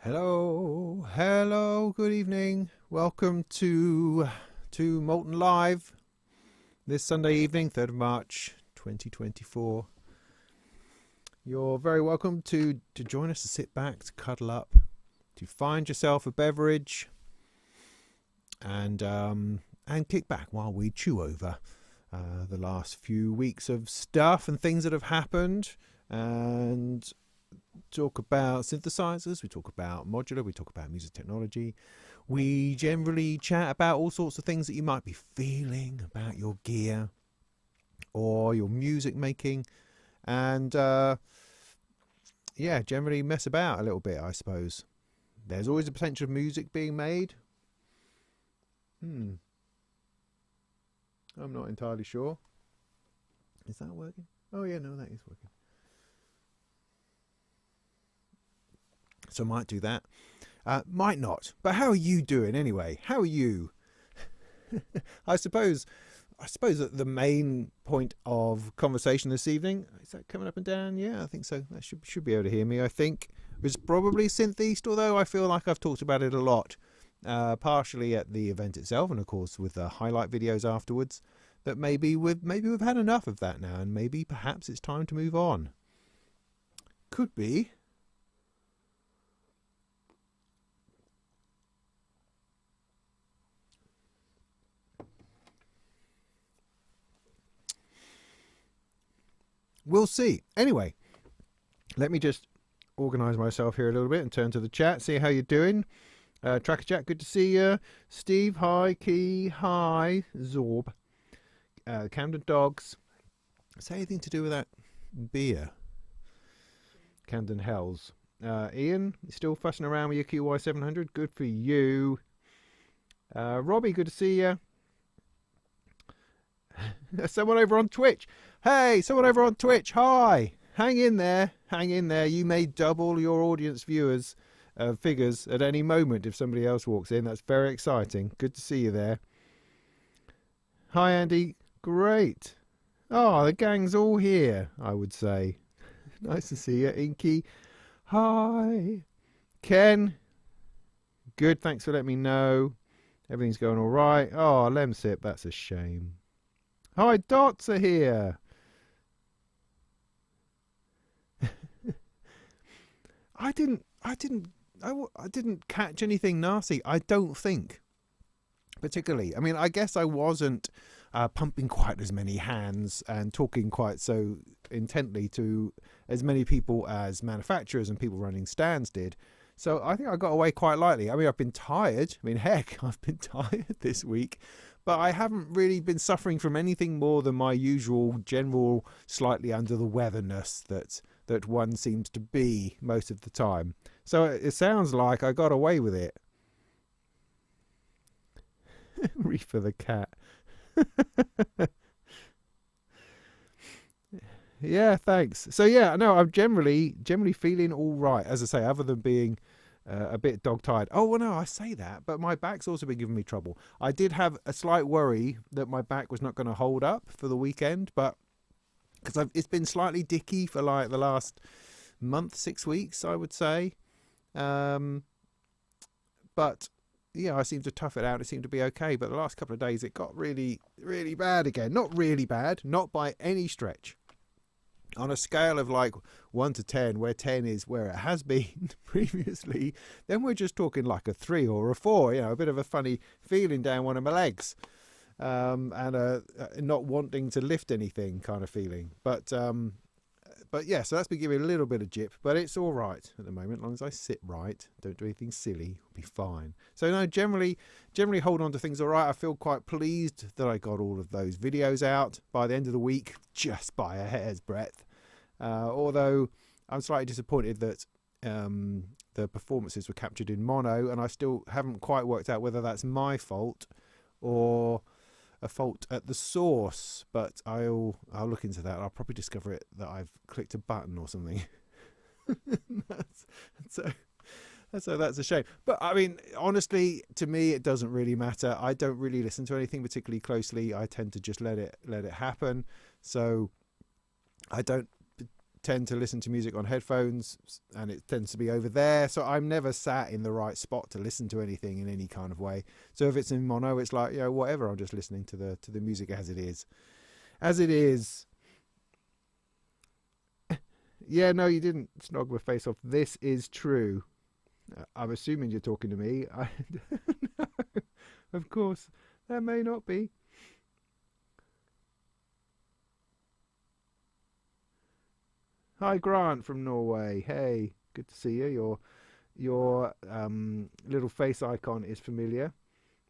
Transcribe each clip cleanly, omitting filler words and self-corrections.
Hello, good evening. Welcome to Molten Live this Sunday evening, 3rd of March 2024. You're very welcome to join us, to sit back, to cuddle up, to find yourself a beverage and kick back while we chew over the last few weeks of stuff and things that have happened, and talk about synthesizers, we talk about modular, we talk about music technology. We generally chat about all sorts of things that you might be feeling about your gear or your music making, and generally mess about a little bit, I suppose. There's always the potential of music being made. I'm not entirely sure. Is that working? Oh yeah, no, that is working. So I might do that. Might not. But how are you doing anyway? How are you? I suppose that the main point of conversation this evening, is that coming up and down? Yeah, I think so. That should be able to hear me, I think. It was probably Synth East, although I feel like I've talked about it a lot, partially at the event itself, and of course with the highlight videos afterwards, that maybe we've had enough of that now, and maybe perhaps it's time to move on. Could be. We'll see. Anyway, let me just organise myself here a little bit and turn to the chat, see how you're doing. Tracker Chat, good to see you. Steve, hi. Key, hi. Zorb. Camden Dogs. Is that anything to do with that beer? Camden Hells. Ian, you still fussing around with your QY700? Good for you. Robbie, good to see you. Someone over on Twitch. Hey, someone over on Twitch. Hi. Hang in there. You may double your audience viewers figures at any moment if somebody else walks in. That's very exciting. Good to see you there. Hi, Andy. Great. Oh, the gang's all here, I would say. Nice to see you. Inky. Hi. Ken. Good. Thanks for letting me know. Everything's going all right. Oh, Lemsip. That's a shame. Hi, Dots are here. I didn't catch anything nasty, I don't think, particularly. I mean, I guess I wasn't pumping quite as many hands and talking quite so intently to as many people as manufacturers and people running stands did. So I think I got away quite lightly. I mean, I've been tired. I mean, heck, I've been tired this week. But I haven't really been suffering from anything more than my usual general slightly under the weatherness that one seems to be most of the time. So it sounds like I got away with it. Reefer the cat. Yeah, thanks. So yeah, no, I'm generally feeling all right, as I say, other than being a bit dog-tired. Oh, well, no, I say that, but my back's also been giving me trouble. I did have a slight worry that my back was not going to hold up for the weekend, but because it's been slightly dicky for like the last month, 6 weeks, I would say. But yeah, I seem to tough it out. It seemed to be okay. But the last couple of days, it got really, really bad again. Not really bad, not by any stretch. On a scale of like 1 to 10, where 10 is where it has been previously, then we're just talking like a 3 or a 4, you know, a bit of a funny feeling down one of my legs, and not wanting to lift anything kind of feeling. But yeah, so that's been giving me a little bit of jip, but it's all right at the moment. As long as I sit right, don't do anything silly, I'll be fine. So no, generally hold on to things all right. I feel quite pleased that I got all of those videos out by the end of the week, just by a hair's breadth. Although I'm slightly disappointed that the performances were captured in mono, and I still haven't quite worked out whether that's my fault or a fault at the source, but I'll look into that. I'll probably discover it that I've clicked a button or something. So that's a shame. But I mean, honestly, to me, it doesn't really matter. I don't really listen to anything particularly closely. I tend to just let it happen. So I don't tend to listen to music on headphones, and it tends to be over there, so I'm never sat in the right spot to listen to anything in any kind of way. So if it's in mono, it's like, you know, whatever, I'm just listening to the music as it is. Yeah, no, you didn't snog my face off. This is true. I'm assuming you're talking to me. No, of course, that may not be. Hi, Grant from Norway. Hey, good to see you. Your little face icon is familiar.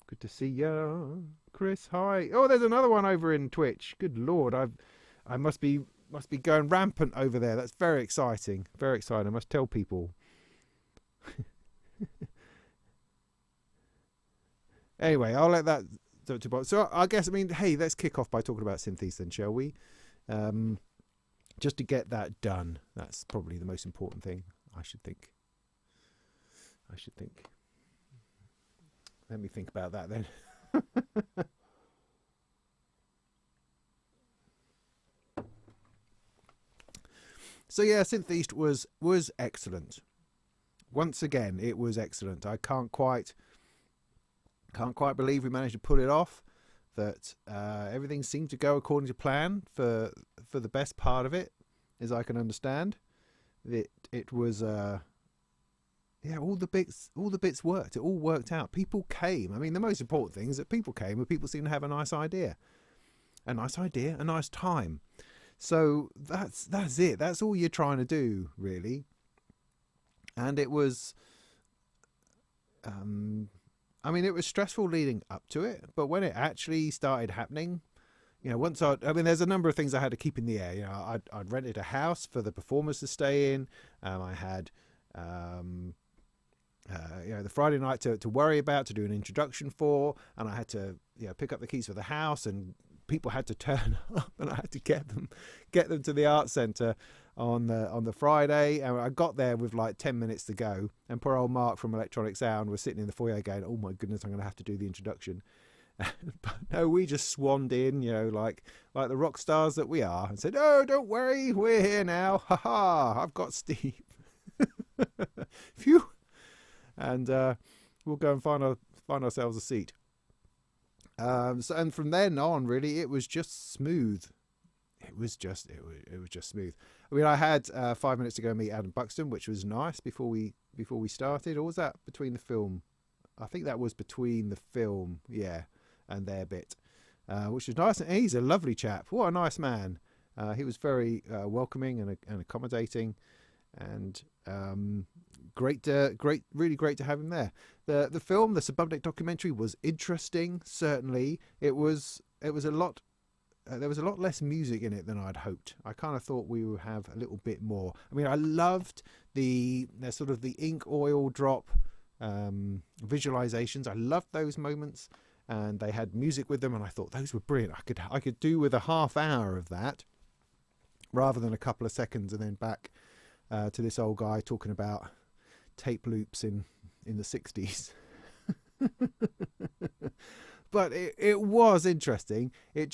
Good to see you, Chris. Hi. Oh, there's another one over in Twitch. Good Lord, I must be going rampant over there. That's very exciting. Very exciting. I must tell people. Anyway, I'll let that. So I guess, I mean, hey, let's kick off by talking about Synth East then, shall we? Just to get that done. That's probably the most important thing, I should think. Let me think about that then. So yeah, Synth East was excellent. Once again, it was excellent. I can't quite believe we managed to pull it off. That everything seemed to go according to plan for the best part of it, as I can understand. It was yeah, all the bits worked. It all worked out. People came. I mean, the most important thing is that people came, and people seemed to have a nice idea, a nice time. So that's it. That's all you're trying to do, really. And it was, I mean, it was stressful leading up to it, but when it actually started happening, you know, I mean, there's a number of things I had to keep in the air. You know, I'd rented a house for the performers to stay in. I had, you know, the Friday night to worry about, to do an introduction for, and I had to, you know, pick up the keys for the house, and people had to turn up, and I had to get them to the art centre on the Friday, and I got there with like 10 minutes to go, and poor old Mark from Electronic Sound was sitting in the foyer going, oh my goodness, I'm going to have to do the introduction. But no, we just swanned in, you know, like the rock stars that we are, and said, oh, don't worry, we're here now, ha, I've got Steve. Phew. And we'll go and find ourselves a seat. And from then on, really, it was just smooth. It was just smooth. I mean, I had 5 minutes to go meet Adam Buxton, which was nice before we started. Or was that between the film? I think that was between the film, yeah, and their bit, which was nice. And he's a lovely chap. What a nice man. He was very welcoming and accommodating, and really great to have him there. The film, the Sububnic documentary, was interesting. Certainly, it was a lot. There was a lot less music in it than I'd hoped. I kind of thought we would have a little bit more. I mean, I loved the sort of the ink oil drop visualizations. I loved those moments, and they had music with them, and I thought those were brilliant. I could do with a half hour of that rather than a couple of seconds and then back to this old guy talking about tape loops in the 60s. But it was interesting. It's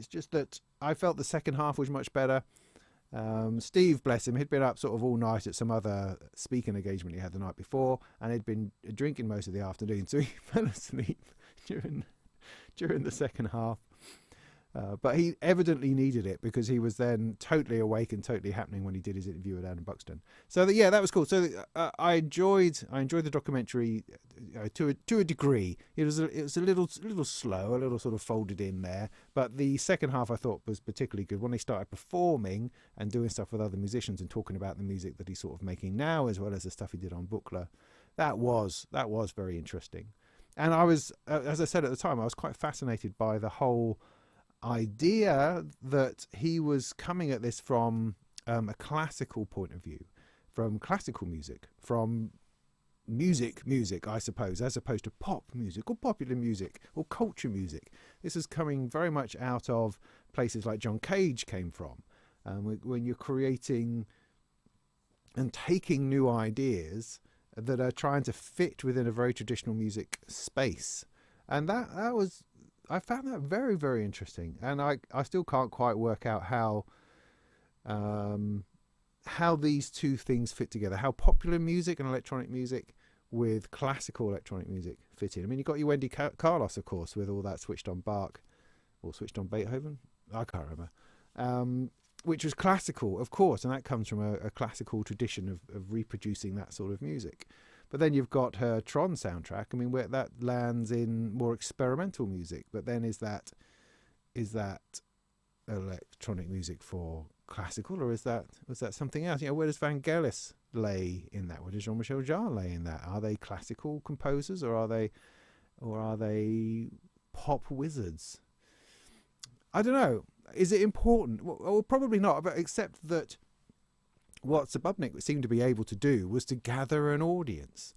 just that I felt the second half was much better. Steve, bless him, he'd been up sort of all night at some other speaking engagement he had the night before, and he'd been drinking most of the afternoon, so he fell asleep during the second half. But he evidently needed it, because he was then totally awake and totally happening when he did his interview with Adam Buxton. So yeah, that was cool. So I enjoyed the documentary to a degree. It was a little slow, a little sort of folded in there. But the second half I thought was particularly good when they started performing and doing stuff with other musicians and talking about the music that he's sort of making now, as well as the stuff he did on Bookler. That was very interesting. And I was, as I said at the time, I was quite fascinated by the whole idea that he was coming at this from a classical point of view, from classical music, from music, I suppose, as opposed to pop music or popular music or culture music. This is coming very much out of places like John Cage came from, when you're creating and taking new ideas that are trying to fit within a very traditional music space. And that was, I found that very, very interesting. And I still can't quite work out how how these two things fit together, how popular music and electronic music with classical electronic music fit in. I mean, you've got your Wendy Carlos, of course, with all that switched on Bach or switched on Beethoven. I can't remember. Which was classical, of course, and that comes from a classical tradition of reproducing that sort of music. But then you've got her Tron soundtrack. I mean, where that lands in more experimental music. But then is that electronic music for classical, or was that something else? You know, where does Vangelis lay in that? Where does Jean-Michel Jarre lay in that? Are they classical composers, or are they pop wizards? I don't know. Is it important? Well, probably not, but except that what Subotnick seemed to be able to do was to gather an audience.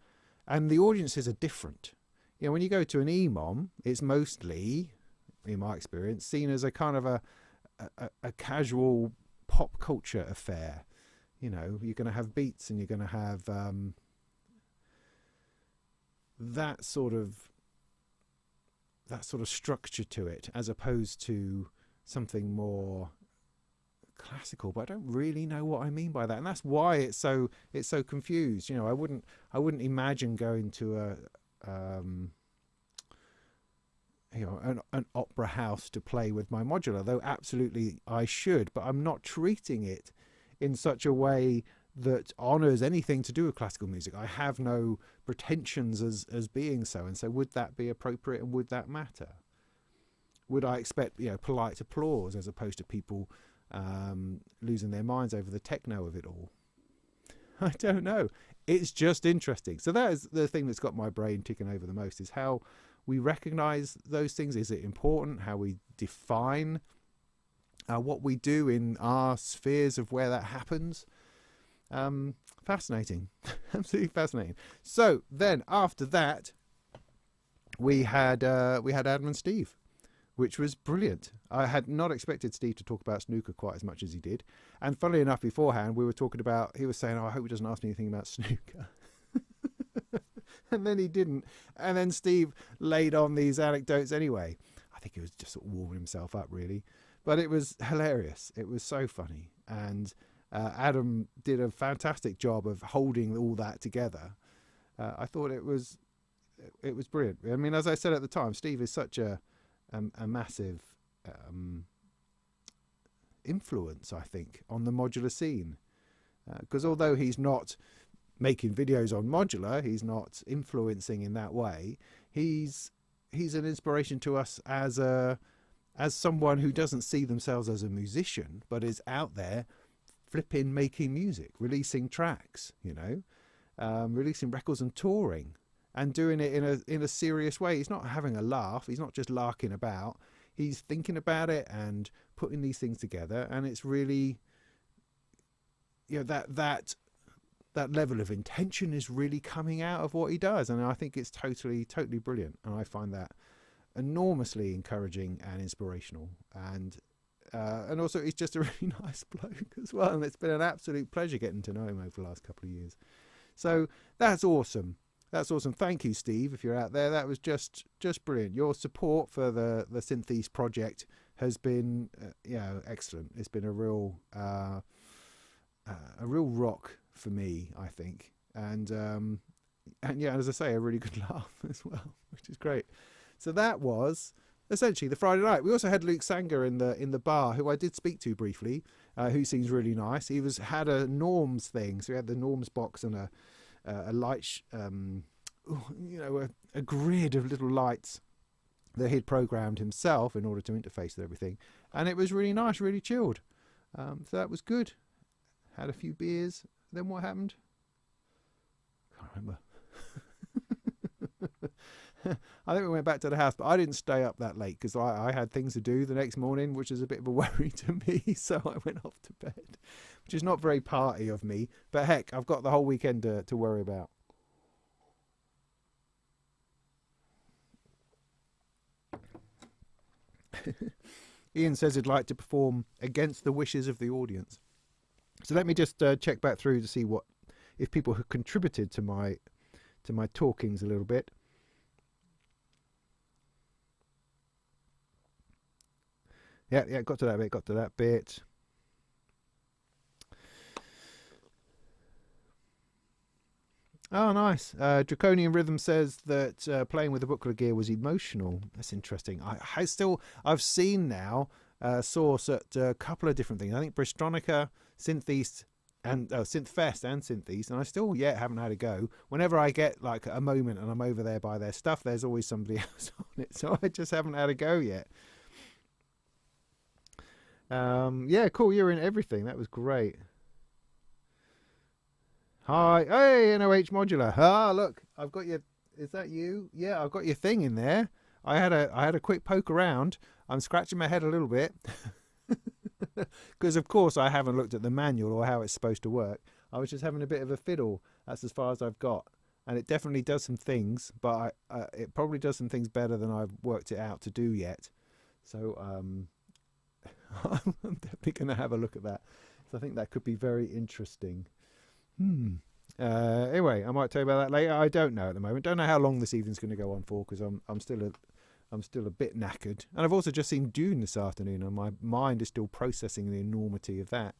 And the audiences are different. You know, when you go to an EMOM, it's mostly, in my experience, seen as a kind of a casual pop culture affair. You know, you're going to have beats and you're going to have that sort of structure to it, as opposed to something more classical. But I don't really know what I mean by that, and that's why it's so confused. You know, I wouldn't imagine going to an opera house to play with my modular, though absolutely I should, but I'm not treating it in such a way that honours anything to do with classical music. I have no pretensions as being so, and so would that be appropriate, and would that matter? Would I expect, you know, polite applause as opposed to people losing their minds over the techno of it all? I don't know. It's just interesting. So that is the thing that's got my brain ticking over the most, is how we recognise those things. Is it important? How we define what we do in our spheres of where that happens. Fascinating. Absolutely fascinating. So then after that, we had Adam and Steve, which was brilliant. I had not expected Steve to talk about snooker quite as much as he did. And funnily enough, beforehand, we were talking about, he was saying, oh, I hope he doesn't ask me anything about snooker. And then he didn't. And then Steve laid on these anecdotes anyway. I think he was just sort of warming himself up, really. But it was hilarious. It was so funny. And Adam did a fantastic job of holding all that together. I thought it was brilliant. I mean, as I said at the time, Steve is such a massive influence, I think, on the modular scene. Because although he's not making videos on modular, he's not influencing in that way, he's an inspiration to us as someone who doesn't see themselves as a musician, but is out there flipping making music, releasing tracks, you know, releasing records and touring, and doing it in a serious way. He's not having a laugh. He's not just larking about. He's thinking about it and putting these things together. And it's really, you know, that level of intention is really coming out of what he does. And I think it's totally brilliant. And I find that enormously encouraging and inspirational. And also he's just a really nice bloke as well. And it's been an absolute pleasure getting to know him over the last couple of years. So that's awesome. That's awesome. Thank you, Steve, if you're out there. That was just brilliant. Your support for the Synth East project has been excellent. It's been a real rock for me, I think. And yeah, as I say, a really good laugh as well, which is great. So that was essentially the Friday night. We also had Luke Sanger in the bar, who I did speak to briefly, who seems really nice. He had a Norms thing, so he had the Norms box and a light, a grid of little lights that he'd programmed himself in order to interface with everything, and it was really nice, really chilled. So that was good. Had a few beers. Then what happened? Can't remember. I think we went back to the house, but I didn't stay up that late because I had things to do the next morning, which is a bit of a worry to me. So I went off to bed, which is not very party of me. But heck, I've got the whole weekend to worry about. Ian says he'd like to perform against the wishes of the audience. So let me just check back through to see if people have contributed to my talkings a little bit. Yeah, got to that bit. Oh, nice. Draconian Rhythm says that playing with the booklet gear was emotional. That's interesting. I've seen now Source at a couple of different things. I think Bristronica, Synth East, and Synth Fest and Synth East, and I still yet haven't had a go. Whenever I get like a moment and I'm over there by their stuff, there's always somebody else on it, so I just haven't had a go yet. Yeah, cool. You're in everything. That was great. Hi, hey, NOH Modular. Ah, look, I've got your. Is that you? Yeah, I've got your thing in there. I had a quick poke around. I'm scratching my head a little bit because, of course, I haven't looked at the manual or how it's supposed to work. I was just having a bit of a fiddle. That's as far as I've got, and it definitely does some things, but it probably does some things better than I've worked it out to do yet. So I'm definitely going to have a look at that. So I think that could be very interesting. Anyway, I might tell you about that later. I don't know at the moment. Don't know how long this evening's going to go on for because I'm still a bit knackered, and I've also just seen Dune this afternoon, and my mind is still processing the enormity of that.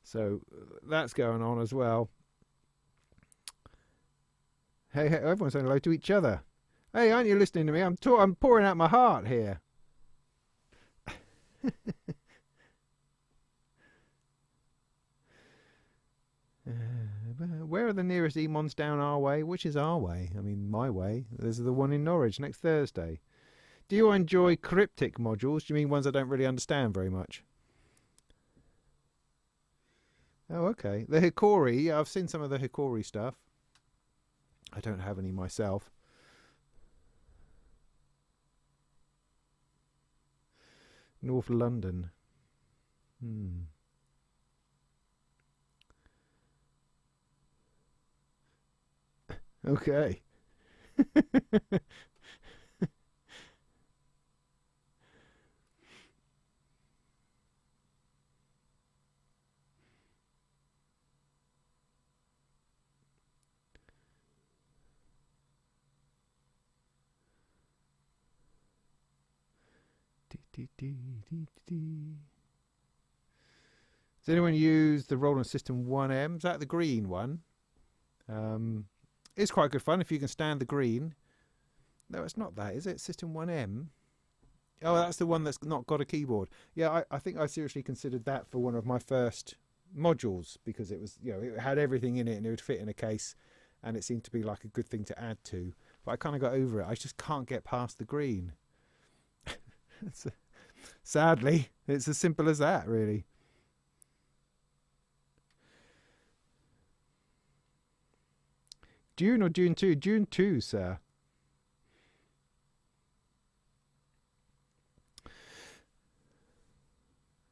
So that's going on as well. Hey, everyone's saying hello to each other. Hey, aren't you listening to me? I'm pouring out my heart here. Where are the nearest Emons down our way? Which is our way? I mean, my way. There's the one in Norwich next Thursday. Do you enjoy cryptic modules? Do you mean ones I don't really understand very much? Oh, okay. The Hikori, yeah, I've seen some of the Hikori stuff. I don't have any myself. North London. Okay. Does anyone use the Roland System 1M? Is that the green one? It's quite good fun if you can stand the green. No, it's not that, is it? System 1M? Oh, that's the one that's not got a keyboard. Yeah, I think I seriously considered that for one of my first modules because it was, it had everything in it and it would fit in a case and it seemed to be like a good thing to add to. But I kind of got over it. I just can't get past the green. Sadly, it's as simple as that, really. Dune or Dune 2? Dune 2, sir.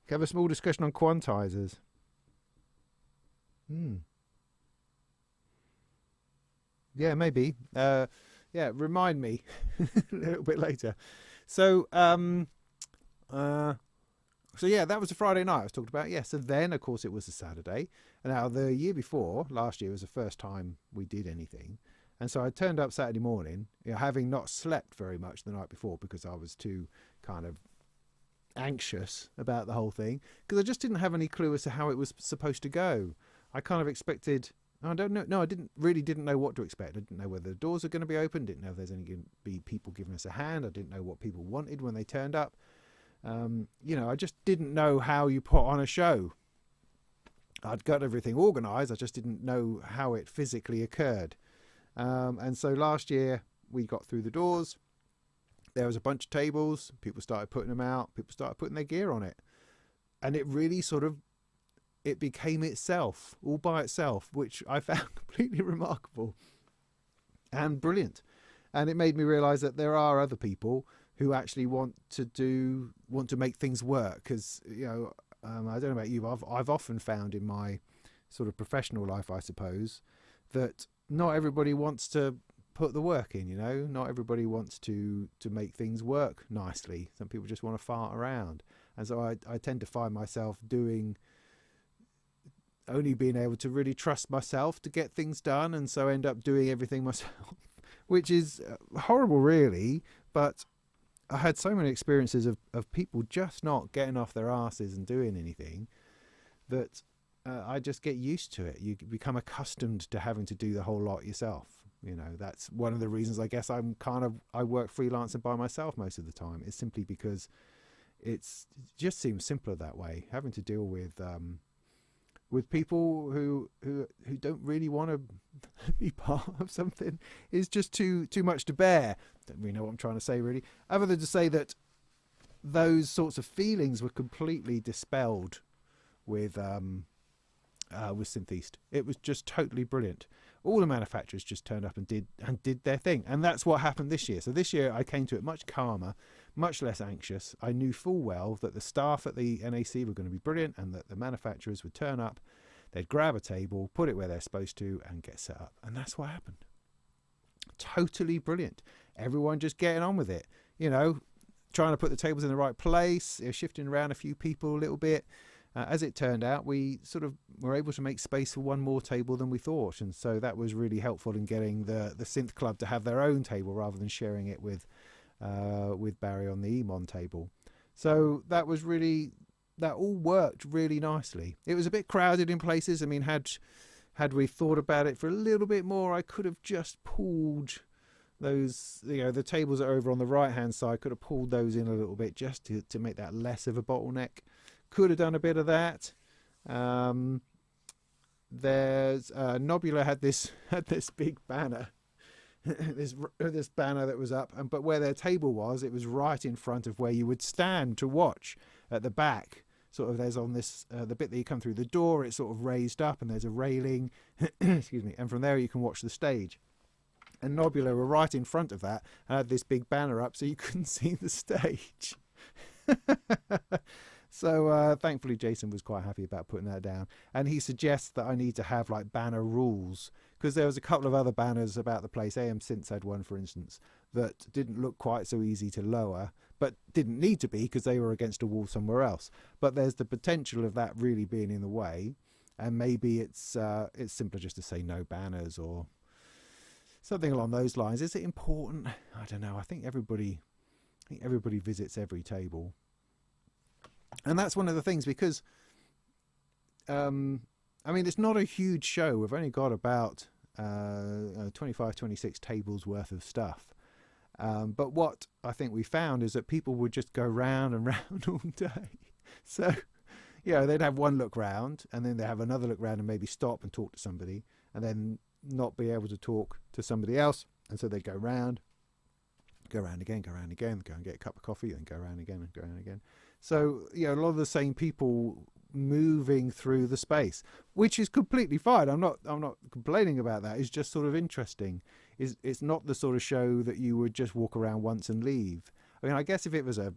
Have a small discussion on quantizers. Yeah, maybe. Yeah, remind me a little bit later. So, so yeah, that was a Friday night I was talking about. Yeah, so then, of course, it was a Saturday. And now the year before, last year, was the first time we did anything. And so I turned up Saturday morning, having not slept very much the night before because I was too kind of anxious about the whole thing because I just didn't have any clue as to how it was supposed to go. I kind of expected... I don't know. No, I didn't know what to expect. I didn't know whether the doors were going to be open. Didn't know if there's going to be people giving us a hand. I didn't know what people wanted when they turned up. I just didn't know how you put on a show. I'd got everything organised. I just didn't know how it physically occurred. And so last year we got through the doors. There was a bunch of tables. People started putting them out. People started putting their gear on it. And it really it became itself, all by itself, which I found completely remarkable and brilliant. And it made me realise that there are other people who actually want to make things work. Because, I don't know about you, but I've often found in my sort of professional life, I suppose, that not everybody wants to put the work in, not everybody wants to make things work nicely. Some people just want to fart around. And so I tend to find myself only being able to really trust myself to get things done, and so end up doing everything myself, which is horrible really. But I had so many experiences of people just not getting off their asses and doing anything that I just get used to it. You become accustomed to having to do the whole lot yourself. You know, that's one of the reasons I guess I work freelance and by myself most of the time. It's simply because it just seems simpler that way. Having to deal with people who don't really want to be part of something is just too much to bear. Don't really know what I'm trying to say really, other than to say that those sorts of feelings were completely dispelled with Synth East. It was just totally brilliant. All the manufacturers just turned up and did their thing, and that's what happened this year. So this year I came to it much calmer, much less anxious. I knew full well that the staff at the NAC were going to be brilliant, and that the manufacturers would turn up, they'd grab a table, put it where they're supposed to, and get set up. And that's what happened. Totally brilliant. Everyone just getting on with it. You know, trying to put the tables in the right place, shifting around a few people a little bit. As it turned out, we sort of were able to make space for one more table than we thought, and so that was really helpful in getting the Synth Club to have their own table rather than sharing it with Barry on the Emon table. So that all worked really nicely. It was a bit crowded in places. I mean, had we thought about it for a little bit more, I could have just pulled those, you know, the tables that are over on the right hand side, could have pulled those in a little bit just to make that less of a bottleneck. Could have done a bit of that. There's Nobula had this big banner, this banner that was up, but where their table was, it was right in front of where you would stand to watch at the back. Sort of, there's on this the bit that you come through the door, it's sort of raised up, and there's a railing, excuse me, and from there you can watch the stage. And Nobula were right in front of that and had this big banner up, so you couldn't see the stage. So thankfully Jason was quite happy about putting that down, and he suggests that I need to have like banner rules, because there was a couple of other banners about the place. AM Synths had one, for instance, that didn't look quite so easy to lower, but didn't need to be because they were against a wall somewhere else. But there's the potential of that really being in the way, and maybe it's simpler just to say no banners or something along those lines. Is it important? I don't know. I think everybody visits every table. And that's one of the things, because I mean, it's not a huge show. We've only got about 25, 26 tables worth of stuff. But what I think we found is that people would just go round and round all day. So, you know, they'd have one look round, and then they'd have another look round and maybe stop and talk to somebody, and then not be able to talk to somebody else. And so they'd go round again, go and get a cup of coffee, and go round again and go round again. So, you know, a lot of the same people moving through the space, which is completely fine. I'm not complaining about that. It's just sort of interesting. It's not the sort of show that you would just walk around once and leave. I mean, I guess if it was a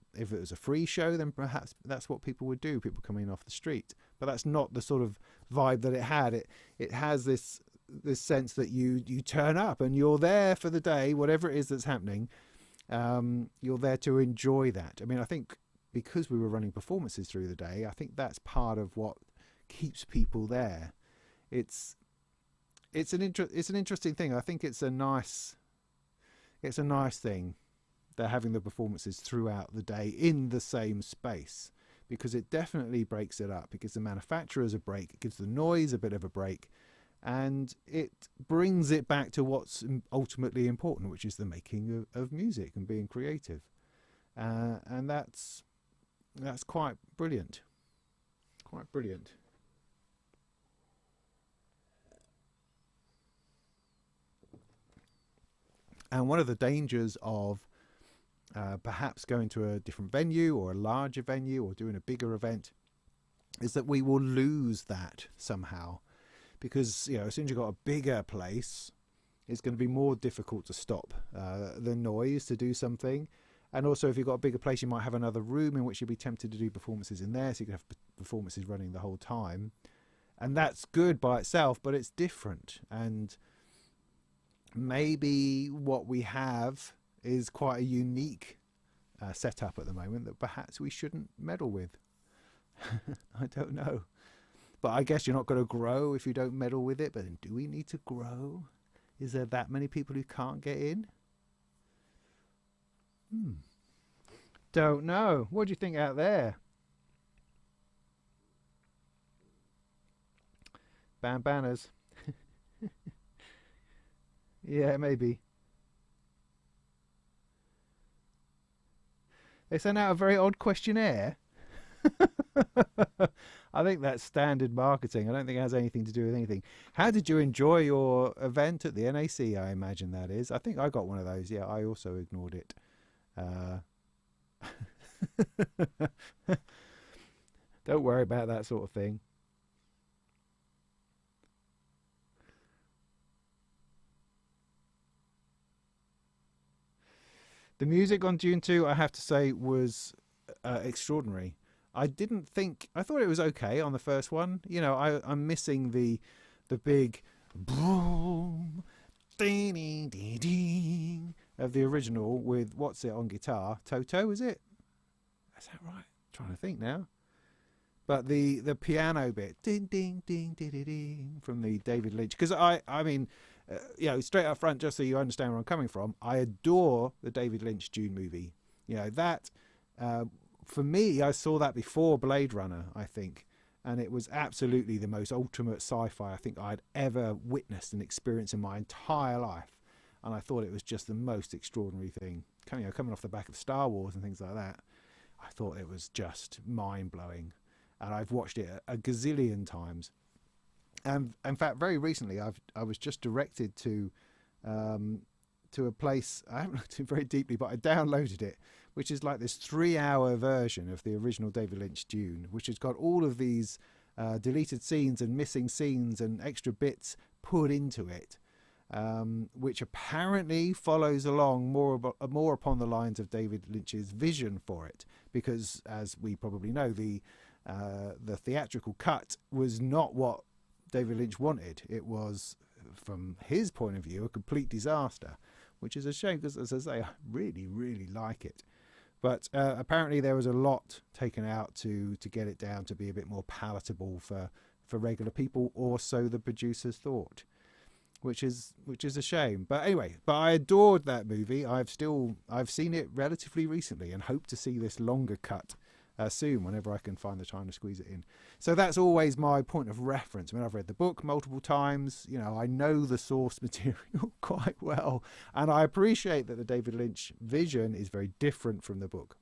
free show, then perhaps that's what people would do, people coming off the street. But that's not the sort of vibe that it had. It has this sense that you turn up and you're there for the day, whatever it is that's happening. You're there to enjoy that. I mean, I think because we were running performances through the day, I think that's part of what keeps people there. It's an interesting thing. I think it's a nice thing. They're having the performances throughout the day in the same space, because it definitely breaks it up. It gives the manufacturers a break. It gives the noise a bit of a break, and it brings it back to what's ultimately important, which is the making of music and being creative. And that's quite brilliant. Quite brilliant. And one of the dangers of perhaps going to a different venue or a larger venue or doing a bigger event is that we will lose that somehow, because, you know, as soon as you've got a bigger place, it's going to be more difficult to stop the noise to do something. And also, if you've got a bigger place, you might have another room in which you'd be tempted to do performances in there, so you could have performances running the whole time. And that's good by itself, but it's different. And maybe what we have is quite a unique setup at the moment that perhaps we shouldn't meddle with. I don't know. But I guess you're not going to grow if you don't meddle with it. But then, do we need to grow? Is there that many people who can't get in? Don't know. What do you think out there? Ban banners. Yeah, maybe. They sent out a very odd questionnaire. I think that's standard marketing. I don't think it has anything to do with anything. How did you enjoy your event at the NAC? I imagine that is. I think I got one of those. Yeah, I also ignored it. Uh, don't worry about that sort of thing. The music on Dune 2, I have to say, was extraordinary. I didn't think, I thought it was okay on the first one. You know, I'm missing the big boom, ding, ding, ding, ding of the original with, what's it on guitar? Toto, is it? Is that right? I'm trying to think now. But the piano bit, ding, ding, ding, ding, ding, ding, from the David Lynch. Because I mean, you know, straight up front, just so you understand where I'm coming from, I adore the David Lynch Dune movie. You know, that, for me, I saw that before Blade Runner, I think. And it was absolutely the most ultimate sci-fi I think I'd ever witnessed and experienced in my entire life. And I thought it was just the most extraordinary thing. You know, coming off the back of Star Wars and things like that, I thought it was just mind-blowing. And I've watched it a gazillion times. And in fact, very recently, I was just directed to a place I haven't looked in very deeply, but I downloaded it, which is like this 3-hour version of the original David Lynch Dune, which has got all of these deleted scenes and missing scenes and extra bits put into it, which apparently follows along more upon the lines of David Lynch's vision for it, because as we probably know, the theatrical cut was not what David Lynch wanted. It was, from his point of view, a complete disaster, which is a shame because, as I say, I really, really like it. But apparently there was a lot taken out to get it down to be a bit more palatable for regular people, or so the producers thought, which is a shame. But anyway, I adored that movie. I've seen it relatively recently and hope to see this longer cut soon, whenever I can find the time to squeeze it in. So that's always my point of reference. I mean, I've read the book multiple times. You know, I know the source material quite well, and I appreciate that the David Lynch vision is very different from the book.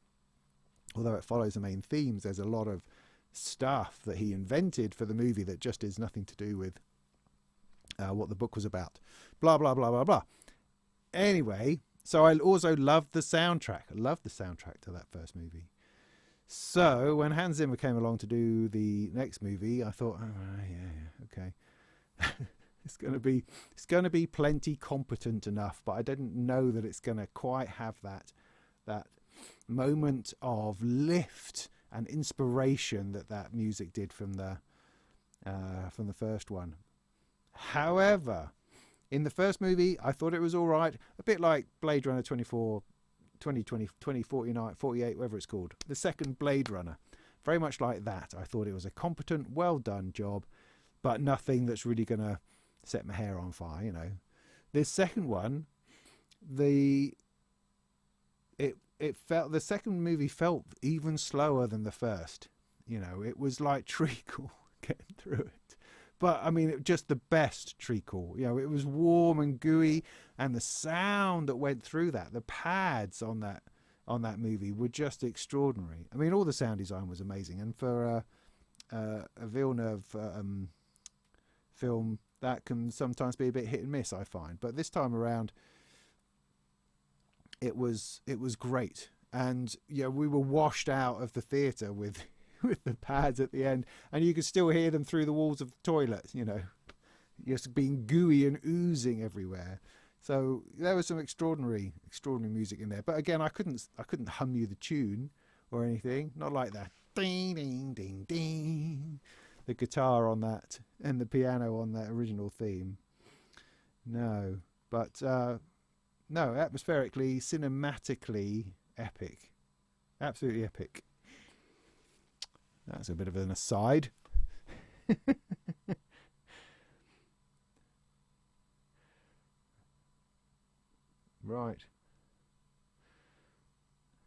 Although it follows the main themes, there's a lot of stuff that he invented for the movie that just is nothing to do with what the book was about. Blah, blah, blah, blah, blah. Anyway, so I also loved the soundtrack. I loved the soundtrack to that first movie. So when Hans Zimmer came along to do the next movie, I thought, oh, yeah, okay. it's going to be plenty competent enough, but I didn't know that it's going to quite have that moment of lift and inspiration that music did from the first one. However, in the first movie, I thought it was all right, a bit like Blade Runner 2049, 48, whatever it's called. The second Blade Runner. Very much like that. I thought it was a competent, well done job, but nothing that's really going to set my hair on fire, you know. This second one, the second movie felt even slower than the first. You know, it was like treacle getting through it. But I mean, just the best treacle. You know, it was warm and gooey, and the sound that went through that, the pads on that movie were just extraordinary. I mean, all the sound design was amazing, and for a Villeneuve film, that can sometimes be a bit hit and miss, I find. But this time around, it was great, and you know, we were washed out of the theatre with the pads at the end, and you could still hear them through the walls of the toilet, you know, just being gooey and oozing everywhere. So there was some extraordinary music in there. But again, I couldn't hum you the tune or anything, not like that. Ding ding ding ding. The guitar on that and the piano on that original theme. No, but no, atmospherically, cinematically epic, absolutely epic. That's a bit of an aside. Right.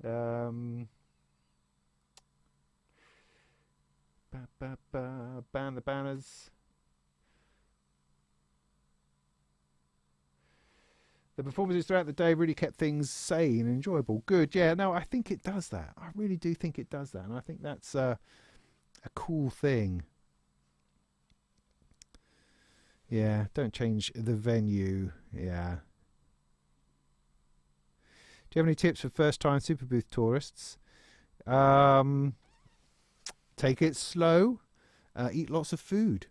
Ban the banners. The performances throughout the day really kept things sane and enjoyable. Good, yeah. No, I think it does that. I really do think it does that, and I think that's a cool thing. Yeah, don't change the venue. Yeah. Do you have any tips for first-time Superbooth tourists? Take it slow. Eat lots of food.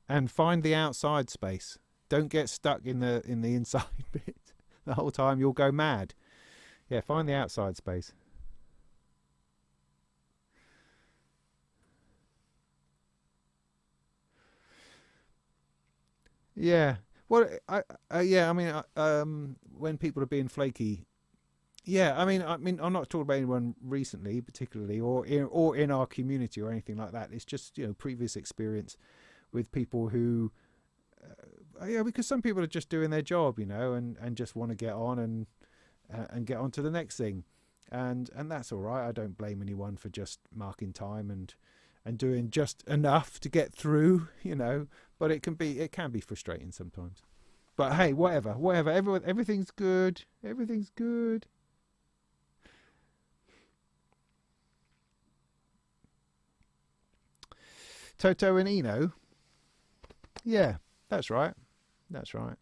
And find the outside space. Don't get stuck in the inside bit the whole time. You'll go mad. Yeah, find the outside space. Yeah. Well, yeah. I mean, when people are being flaky, yeah. I mean, I'm not talking about anyone recently, particularly, or in our community or anything like that. It's just previous experience with people who, yeah, because some people are just doing their job, and just want to get on and get on to the next thing, and that's all right. I don't blame anyone for just marking time and doing just enough to get through, but it can be frustrating sometimes. But hey, whatever, everything's good. Everything's good. Toto and Eno. Yeah, that's right. That's right.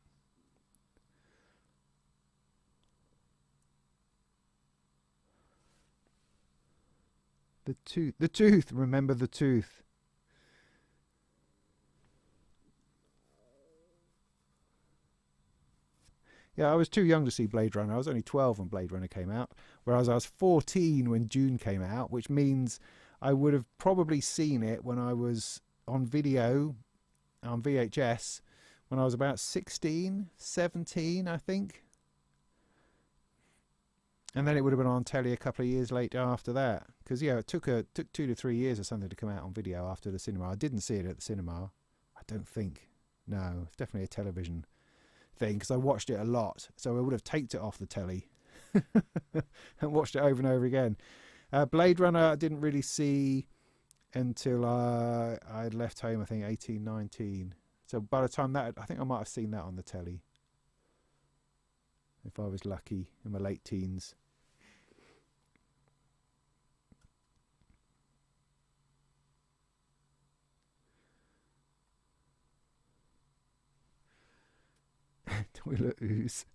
The tooth. Remember the tooth. Yeah, I was too young to see Blade Runner. I was only 12 when Blade Runner came out, whereas I was 14 when Dune came out, which means I would have probably seen it when I was on video, on VHS, when I was about 16, 17, I think. And then it would have been on telly a couple of years later after that. Because, yeah, it took 2 to 3 years or something to come out on video after the cinema. I didn't see it at the cinema. I don't think. No, it's definitely a television thing, because I watched it a lot. So I would have taped it off the telly and watched it over and over again. Blade Runner I didn't really see until I'd left home, I think, 18, 19. So by the time that, I think I might have seen that on the telly, if I was lucky, in my late teens. Toilet ooze.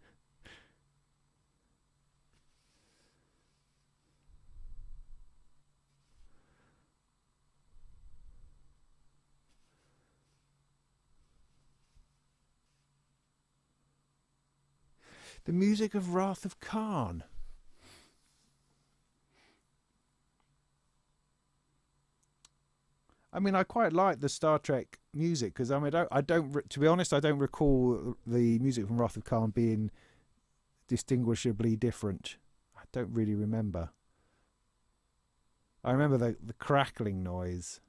The music of Wrath of Khan. I mean, I quite like the Star Trek music, because I don't, to be honest, I don't recall the music from Wrath of Khan being distinguishably different. I don't really remember. I remember the crackling noise.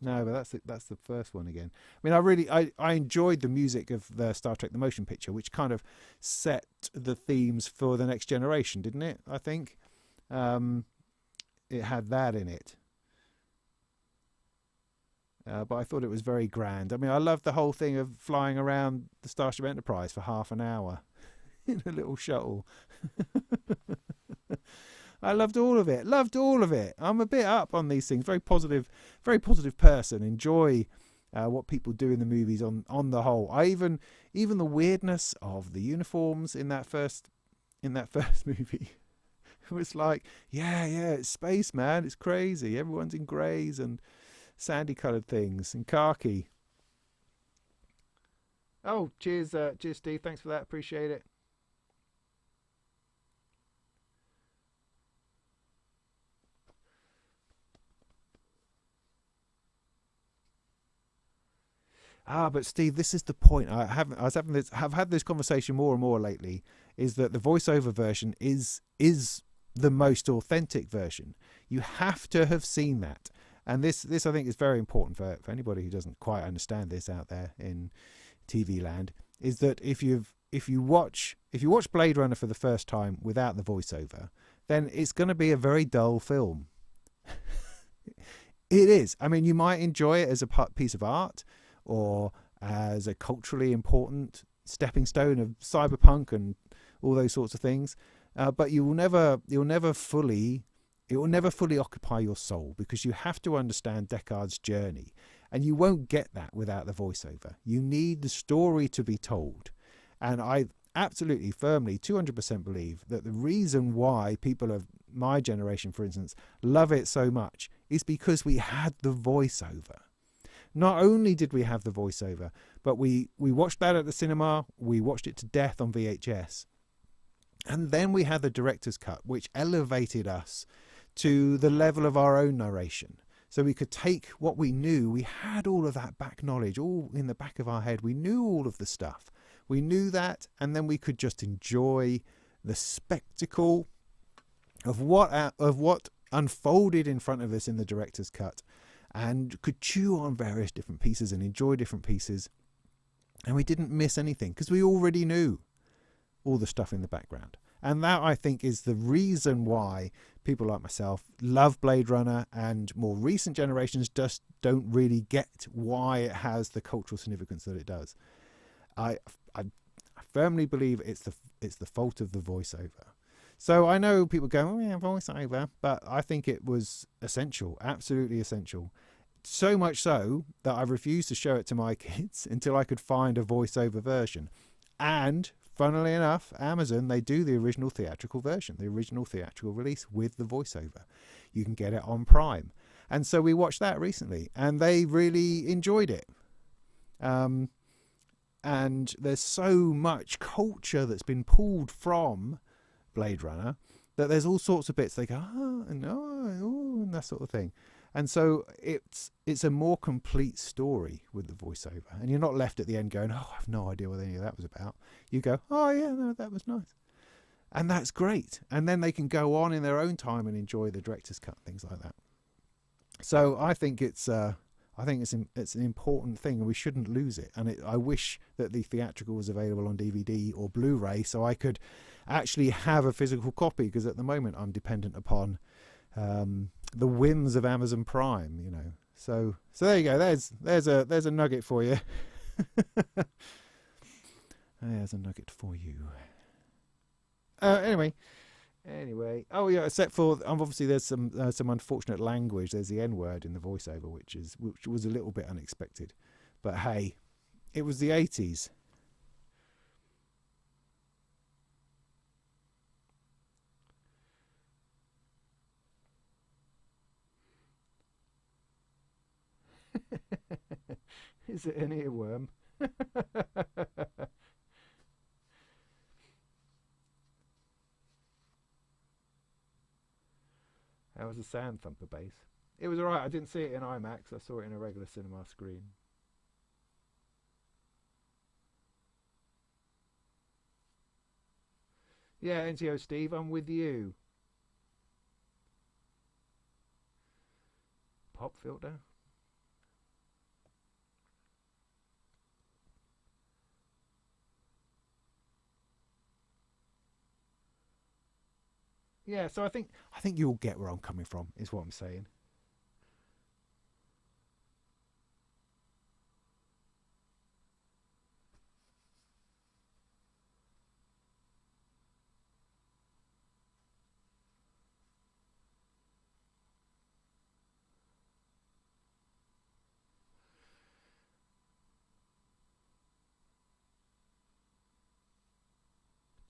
No, but that's the first one again. I mean, I enjoyed the music of the Star Trek the Motion Picture, which kind of set the themes for the next generation, didn't it? I think it had that in it. But I thought it was very grand. I mean, I loved the whole thing of flying around the Starship Enterprise for half an hour in a little shuttle. I loved all of it. Loved all of it. I'm a bit up on these things. Very positive person. Enjoy what people do in the movies on the whole. I even the weirdness of the uniforms in that first movie. It was like, yeah, it's space, man. It's crazy. Everyone's in greys and sandy coloured things and khaki. Oh, cheers, Steve. Thanks for that. Appreciate it. But Steve, this is the point. Have had this conversation more and more lately. Is that the voiceover version is the most authentic version? You have to have seen that, and this I think is very important for anybody who doesn't quite understand this out there in TV land. Is that if you watch Blade Runner for the first time without the voiceover, then it's going to be a very dull film. It is. I mean, you might enjoy it as a piece of art, or as a culturally important stepping stone of cyberpunk and all those sorts of things. But it will never fully occupy your soul, because you have to understand Deckard's journey, and you won't get that without the voiceover. You need the story to be told. And I absolutely, firmly, 200% believe that the reason why people of my generation, for instance, love it so much is because we had the voiceover. Not only did we have the voiceover, but we watched that at the cinema, we watched it to death on VHS. And then we had the director's cut, which elevated us to the level of our own narration. So we could take what we knew. We had all of that back knowledge, all in the back of our head. We knew all of the stuff. We knew that, and then we could just enjoy the spectacle of what unfolded in front of us in the director's cut, and could chew on various different pieces and enjoy different pieces. And we didn't miss anything because we already knew all the stuff in the background. And that, I think, is the reason why people like myself love Blade Runner, and more recent generations just don't really get why it has the cultural significance that it does. I firmly believe it's the fault of the voiceover. So I know people go, oh yeah, voiceover, but I think it was essential, absolutely essential. So much so that I refused to show it to my kids until I could find a voiceover version. And funnily enough, Amazon, they do the original theatrical version, the original theatrical release with the voiceover. You can get it on Prime. And so we watched that recently, and they really enjoyed it. And there's so much culture that's been pulled from Blade Runner that there's all sorts of bits they go, oh, and that sort of thing. And so it's a more complete story with the voiceover, and you're not left at the end going, oh, I have no idea what any of that was about. You go, oh yeah, no, that was nice, and that's great. And then they can go on in their own time and enjoy the director's cut, things like that. So I think it's an important thing, and we shouldn't lose it. And I wish that the theatrical was available on DVD or Blu-ray, so I could actually have a physical copy, because at the moment I'm dependent upon the whims of Amazon Prime, you know. So there you go. There's a nugget for you. There's a nugget for you. Anyway. Oh yeah. Except for obviously there's some unfortunate language. There's the N-word in the voiceover, which was a little bit unexpected. But hey, it was the 80s. Is it an earworm? How was the Sand Thumper bass? It was alright. I didn't see it in IMAX. I saw it in a regular cinema screen. Yeah, NTO Steve, I'm with you. Pop filter? Yeah, so I think you'll get where I'm coming from, is what I'm saying.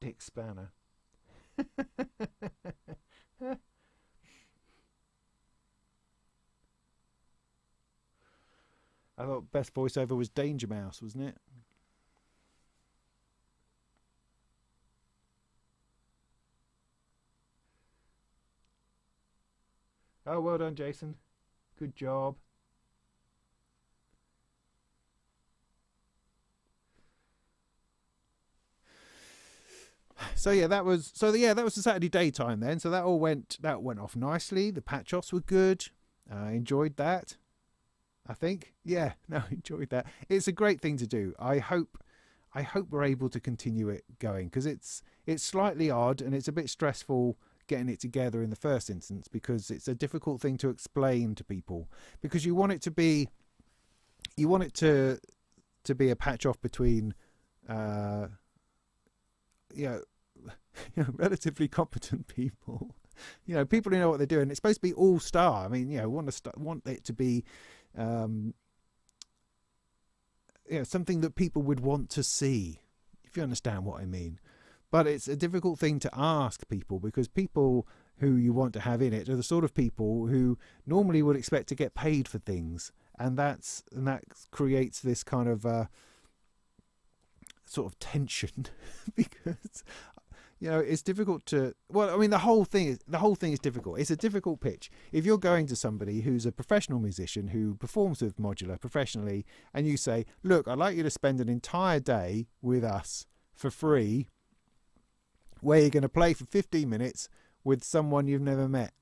Dick Spanner. I thought best voiceover was Danger Mouse, wasn't it? Oh, well done, Jason. Good job. So that was the Saturday daytime then. So that went off nicely. The patch offs were good. I enjoyed that. I think. Yeah, no, enjoyed that. It's a great thing to do. I hope we're able to continue it going, because it's slightly odd and it's a bit stressful getting it together in the first instance, because it's a difficult thing to explain to people, because you want it to to be a patch off between you know, relatively competent people, people who know what they're doing. It's supposed to be all star. I mean, want it to be something that people would want to see, if you understand what I mean. But it's a difficult thing to ask people, because people who you want to have in it are the sort of people who normally would expect to get paid for things, and that creates this kind of sort of tension because it's difficult to. Well, I mean, the whole thing is difficult. It's a difficult pitch. If you're going to somebody who's a professional musician who performs with modular professionally, and you say, "Look, I'd like you to spend an entire day with us for free, where you're going to play for 15 minutes with someone you've never met."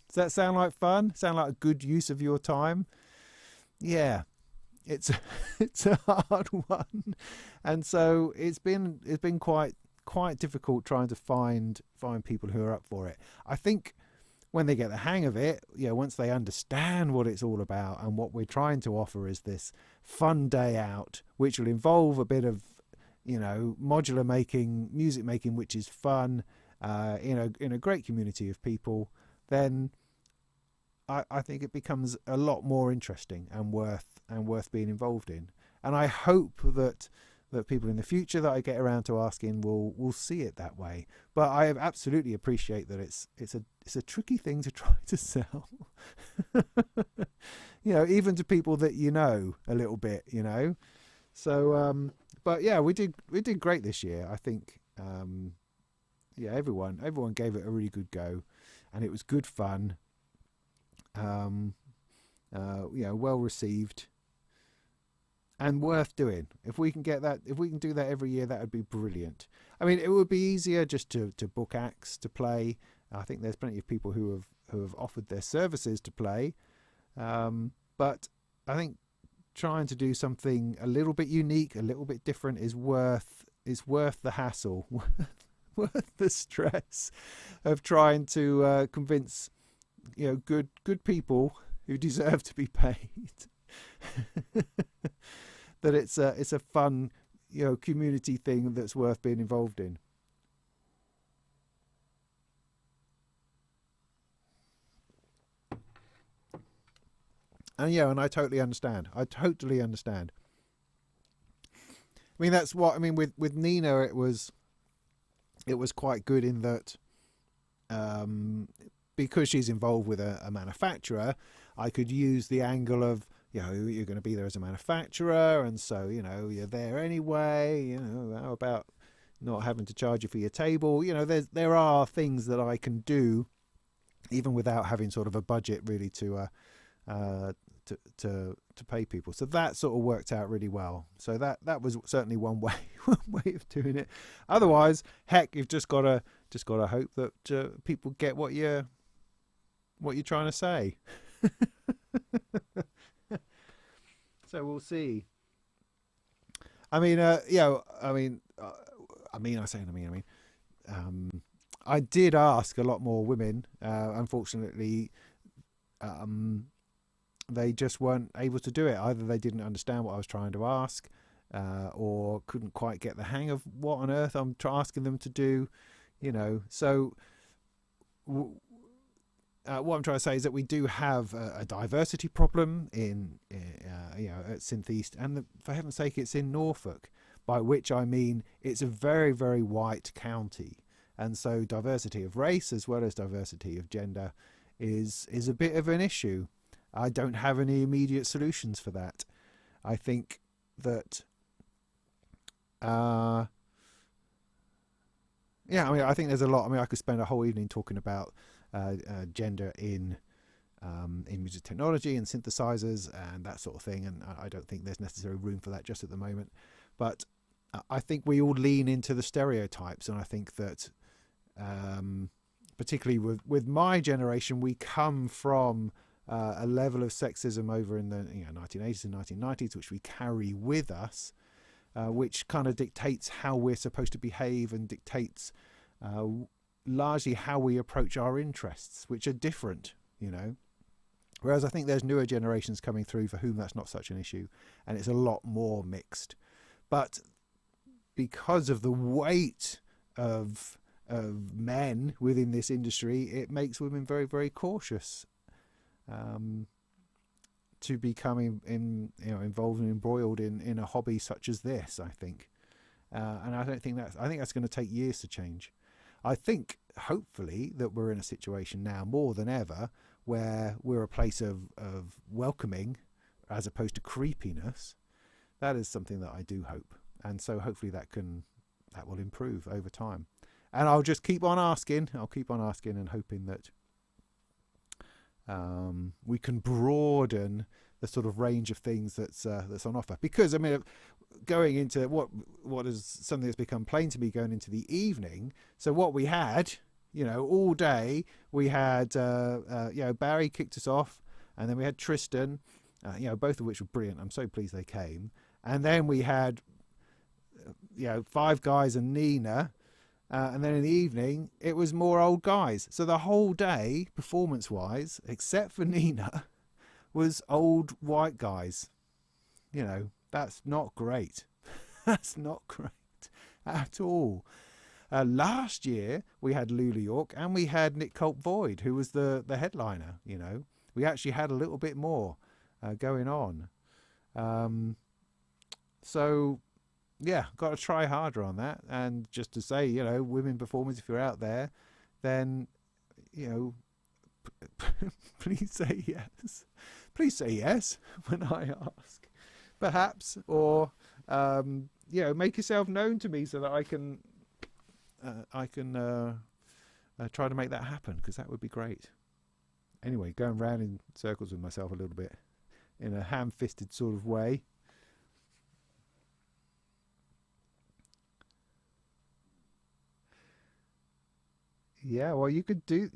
Does that sound like fun? Sound like a good use of your time? Yeah, it's a hard one, and so it's been quite difficult trying to find people who are up for it. I think when they get the hang of it, once they understand what it's all about and what we're trying to offer is this fun day out, which will involve a bit of modular making, music making, which is fun, in a great community of people, then I think it becomes a lot more interesting and worth being involved in. And I hope that people in the future that I get around to asking will see it that way. But I absolutely appreciate that it's a tricky thing to try to sell. Even to people that a little bit, So but yeah, we did great this year. I think everyone gave it a really good go, and it was good fun. Well received and worth doing. If we can do that every year, that would be brilliant. I mean, it would be easier just to book acts to play. I think there's plenty of people who have offered their services to play, but I think trying to do something a little bit unique, a little bit different is worth the hassle, worth the stress of trying to convince good people who deserve to be paid that it's a fun community thing that's worth being involved in. And I totally understand. I mean, that's what I mean with Nina. It was quite good in that because she's involved with a manufacturer, I could use the angle of you're going to be there as a manufacturer, and so you're there anyway. How about not having to charge you for your table? There are things that I can do even without having sort of a budget really to pay people. So that sort of worked out really well. So that was certainly one way of doing it. Otherwise, heck, you've just got to hope that people get what you're trying to say. So we'll see. I did ask a lot more women. Unfortunately, they just weren't able to do it. Either they didn't understand what I was trying to ask, or couldn't quite get the hang of what on earth I'm asking them to do. So what I'm trying to say is that we do have a diversity problem at Synth East, and for heaven's sake, it's in Norfolk, by which I mean it's a very, very white county, and so diversity of race as well as diversity of gender is a bit of an issue. I don't have any immediate solutions for that. I think that I think there's a lot. I mean, I could spend a whole evening talking about gender in music technology and synthesizers and that sort of thing, and I don't think there's necessarily room for that just at the moment. But I think we all lean into the stereotypes, and I think that particularly with my generation, we come from a level of sexism over in the 1980s and 1990s, which we carry with us, which kind of dictates how we're supposed to behave and dictates largely how we approach our interests, which are different. Whereas I think there's newer generations coming through for whom that's not such an issue, and it's a lot more mixed. But because of the weight of men within this industry, it makes women very, very cautious to become involved and embroiled in a hobby such as this, I think. And I think that's going to take years to change. I think, hopefully, that we're in a situation now more than ever where we're a place of welcoming as opposed to creepiness. That is something that I do hope. And so hopefully that will improve over time. And I'll just keep on asking. I'll keep on asking and hoping that we can broaden the sort of range of things that's on offer. Because, I mean, going into what is something that's become plain to me going into the evening. So what we had, all day, we had, Barry kicked us off, and then we had Tristan, both of which were brilliant. I'm so pleased they came. And then we had, 5 guys and Nina. And then in the evening, it was more old guys. So the whole day, performance-wise, except for Nina, was old white guys. That's not great. That's not great at all. Last year, we had Lula York and we had Nick Colt-Void, who was the headliner. We actually had a little bit more going on. So, yeah, got to try harder on that. And just to say, women performers, if you're out there, then, please say yes. Please say yes when I ask, perhaps, or make yourself known to me so that I can try to make that happen, because that would be great. Anyway, going round in circles with myself a little bit in a ham-fisted sort of way. Yeah, well, you could do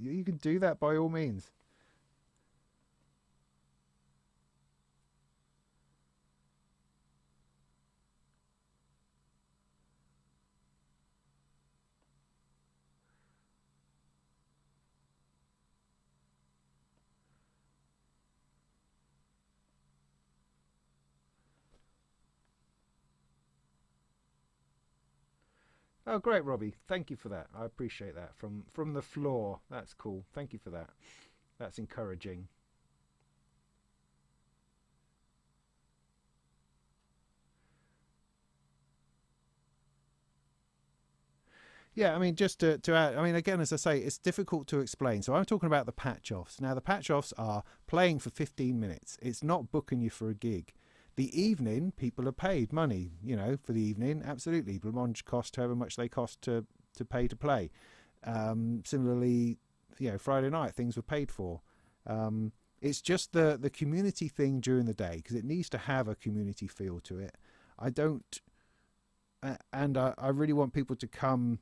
that by all means. Oh, great, Robbie. Thank you for that. I appreciate that from the floor. That's cool. Thank you for that. That's encouraging. Yeah, I mean, just to add, I mean, again, as I say, it's difficult to explain. So I'm talking about the patch-offs. Now, the patch-offs are playing for 15 minutes. It's not booking you for a gig. The evening, people are paid money, for the evening. Absolutely. Blancmange cost however much they cost to pay to play. Similarly, Friday night, things were paid for. It's just the community thing during the day, because it needs to have a community feel to it. I don't, and I really want people to come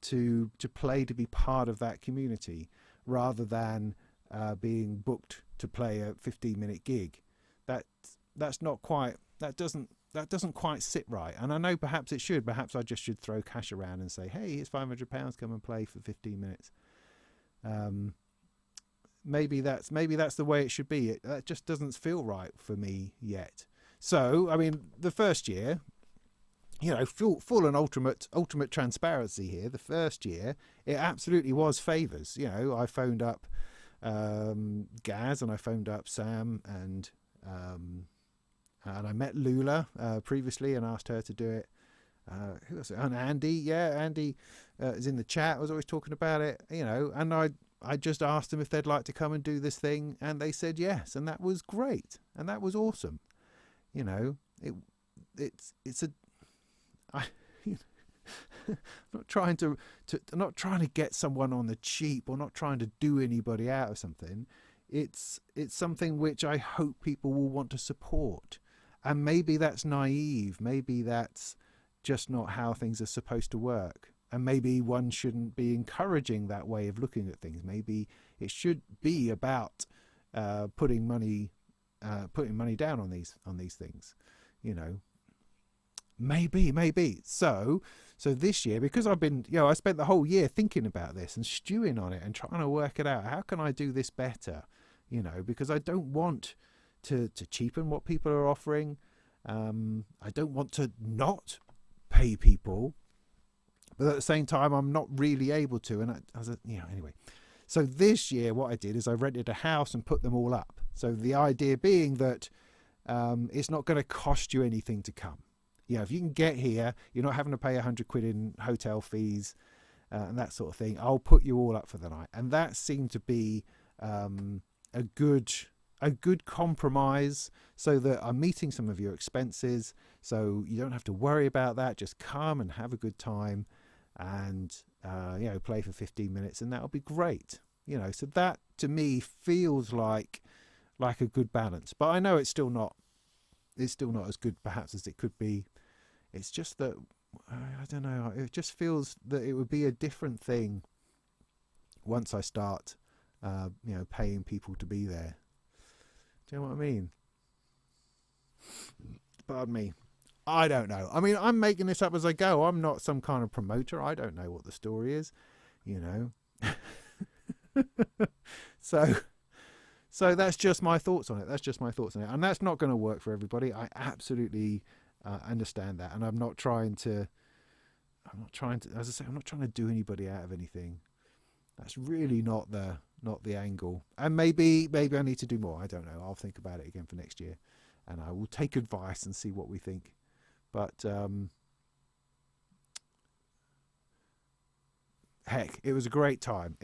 to play, to be part of that community, rather than being booked to play a 15-minute gig. That's not quite, that doesn't quite sit right. And I know perhaps it should. Perhaps I just should throw cash around and say, hey, here's £500, come and play for 15 minutes. Maybe that's the way it should be. That just doesn't feel right for me yet. So, I mean, the first year, full and ultimate transparency here. The first year, it absolutely was favours. I phoned up Gaz, and I phoned up Sam, and I met Lula previously and asked her to do it. Who else? And Andy, Andy is in the chat. I was always talking about it, and I just asked them if they'd like to come and do this thing, and they said yes, and that was great, and that was awesome. It's a I'm not trying to I'm not trying to get someone on the cheap, or not trying to do anybody out of something. It's something which I hope people will want to support. And maybe that's naive. Maybe that's just not how things are supposed to work. And maybe one shouldn't be encouraging that way of looking at things. Maybe it should be about putting money down on these things. Maybe. So this year, because I've been, I spent the whole year thinking about this and stewing on it and trying to work it out. How can I do this better? because I don't want to cheapen what people are offering. I don't want to not pay people, but at the same time, I'm not really able to. And anyway. So this year, what I did is I rented a house and put them all up. So the idea being that it's not going to cost you anything to come. If you can get here, you're not having to pay £100 in hotel fees and that sort of thing. I'll put you all up for the night, and that seemed to be a good compromise, so that I'm meeting some of your expenses, so you don't have to worry about that. Just come and have a good time, and play for 15 minutes, and that'll be great. So that to me feels like a good balance. But I know it's still not as good perhaps as it could be. It's just that I don't know. It just feels that it would be a different thing once I start, paying people to be there. Do you know what I mean? Pardon me. I don't know. I mean, I'm making this up as I go. I'm not some kind of promoter. I don't know what the story is, So that's just my thoughts on it. And that's not going to work for everybody. I absolutely understand that. And I'm not trying to, as I say, I'm not trying to do anybody out of anything. That's really not the angle. And maybe I need to do more. I don't know. I'll think about it again for next year, and I will take advice and see what we think. But heck, it was a great time.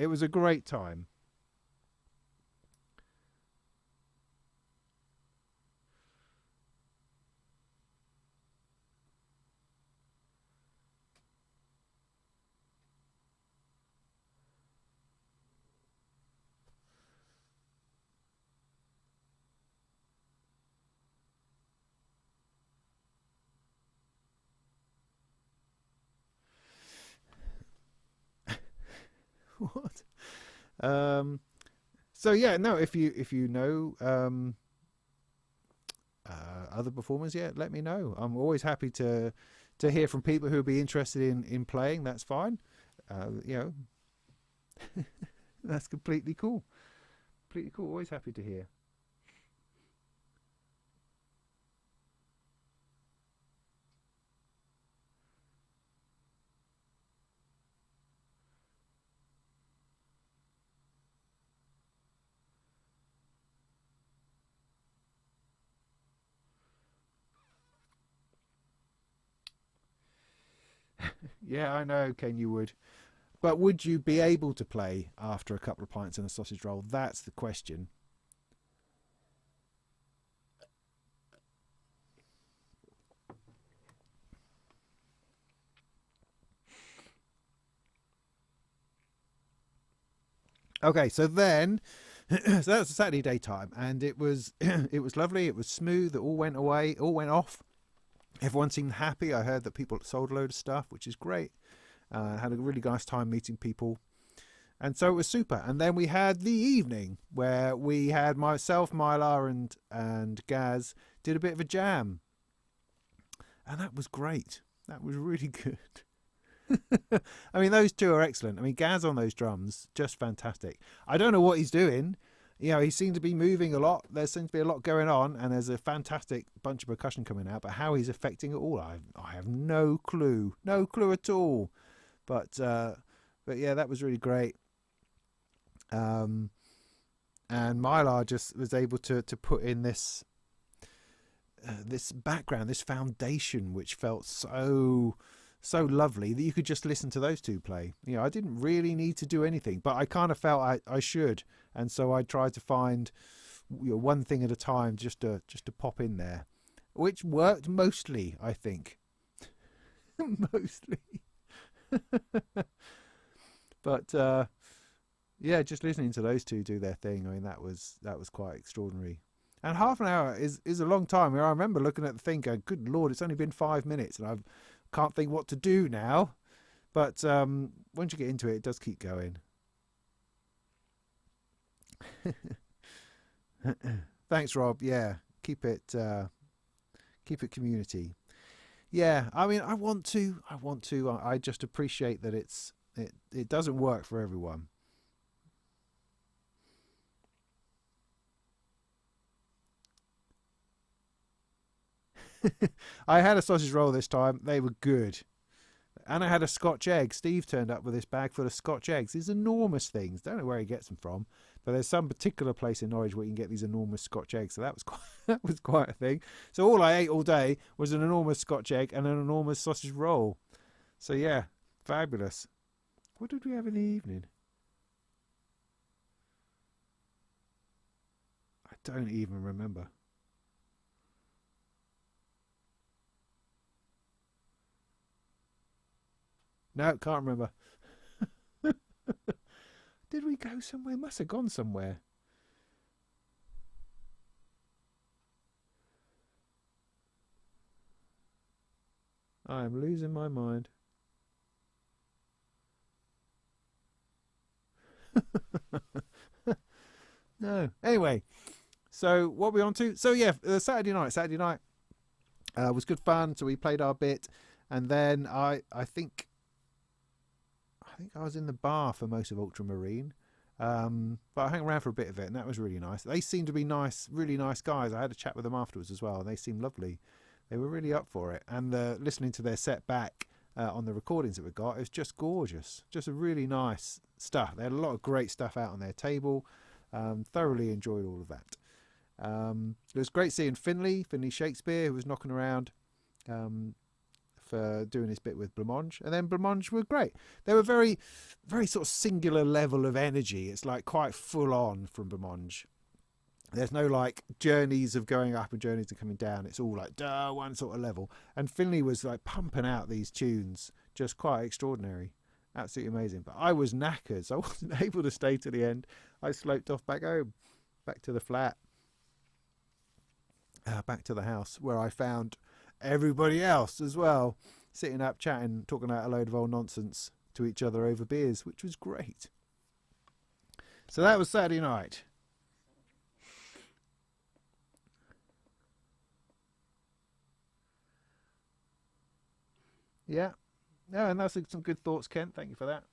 What? So yeah, no. If you know other performers, let me know. I'm always happy to hear from people who would be interested in playing. That's fine. That's completely cool. Always happy to hear. Yeah, I know, Ken, you would. But would you be able to play after a couple of pints and a sausage roll? That's the question. Okay, so then, so that was a Saturday daytime, and it was lovely. It was smooth. It all went away. All went off. Everyone seemed happy. I heard that people sold a load of stuff, which is great. Had a really nice time meeting people. And so it was super. And then we had the evening where we had myself, Mylar and Gaz did a bit of a jam. And that was great. That was really good. I mean, those two are excellent. I mean, Gaz on those drums, just fantastic. I don't know what he's doing. He seemed to be moving a lot. There seems to be a lot going on, and there's a fantastic bunch of percussion coming out. But how he's affecting it all, I have no clue. No clue at all. But yeah, that was really great. And Mylar just was able to put in this background, this foundation, which felt so lovely that you could just listen to those two play. I didn't really need to do anything, but I kind of felt I should, and so I tried to find one thing at a time just to pop in there, which worked mostly, I think. Mostly. But yeah, just listening to those two do their thing, I mean, that was quite extraordinary. And half an hour is a long time. I remember looking at the thing going, good Lord, it's only been 5 minutes, and I can't think what to do now. But once you get into it, it does keep going. Thanks, Rob. Yeah, keep it community. Yeah, I mean, I want to. I just appreciate that it doesn't work for everyone. I had a sausage roll this time. They were good. And I had a Scotch egg. Steve turned up with this bag full of Scotch eggs. These enormous things. Don't know where he gets them from, but there's some particular place in Norwich where you can get these enormous Scotch eggs. So that was quite, that was quite a thing. So all I ate all day was an enormous Scotch egg and an enormous sausage roll. So yeah, fabulous. What did we have in the evening? I don't even remember. No, can't remember. Did we go somewhere? Must have gone somewhere. I am losing my mind. No. Anyway, so what are we on to? So yeah, Saturday night. Was good fun. So we played our bit, and then I think I was in the bar for most of Ultramarine. But I hung around for a bit of it, and that was really nice. They seemed to be nice, really nice guys. I had a chat with them afterwards as well, and they seemed lovely. They were really up for it. And listening to their set back on the recordings that we got, it was just gorgeous. Just a really nice stuff. They had a lot of great stuff out on their table. Thoroughly enjoyed all of that. It was great seeing Finley Shakespeare, who was knocking around for doing his bit with Blancmange, and then Blancmange were great. They were very, very sort of singular level of energy. It's like quite full on from Blancmange. There's no like journeys of going up and journeys of coming down. It's all like one sort of level. And Finley was like pumping out these tunes, just quite extraordinary, absolutely amazing. But I was knackered, so I wasn't able to stay to the end. I sloped off back home, back to the flat, back to the house, where I found everybody else as well, sitting up chatting, talking out a load of old nonsense to each other over beers, which was great. So that was Saturday night. Yeah. No, and that's some good thoughts, Kent. Thank you for that.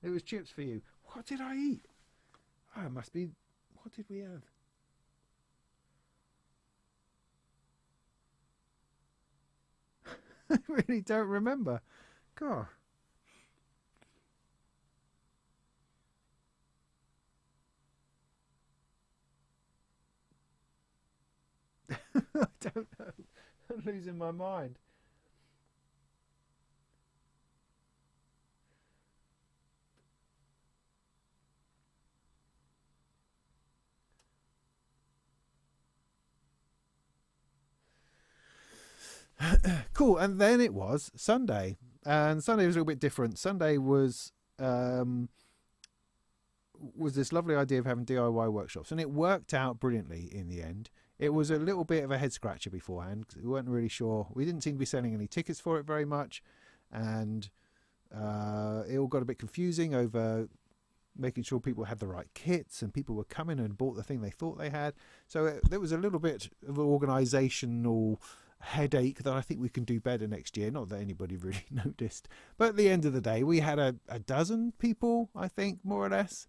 It was chips for you. What did I eat? Oh, it must be. What did we have? I really don't remember. God. I don't know. I'm losing my mind. Cool. And then it was Sunday. And Sunday was a little bit different. Sunday was this lovely idea of having DIY workshops, and it worked out brilliantly in the end. It was a little bit of a head scratcher beforehand because we weren't really sure. We didn't seem to be selling any tickets for it very much, and it all got a bit confusing over making sure people had the right kits and people were coming and bought the thing they thought they had. So there was a little bit of an organisational headache that I think we can do better next year. Not that anybody really noticed, but at the end of the day, we had a dozen people, I think, more or less,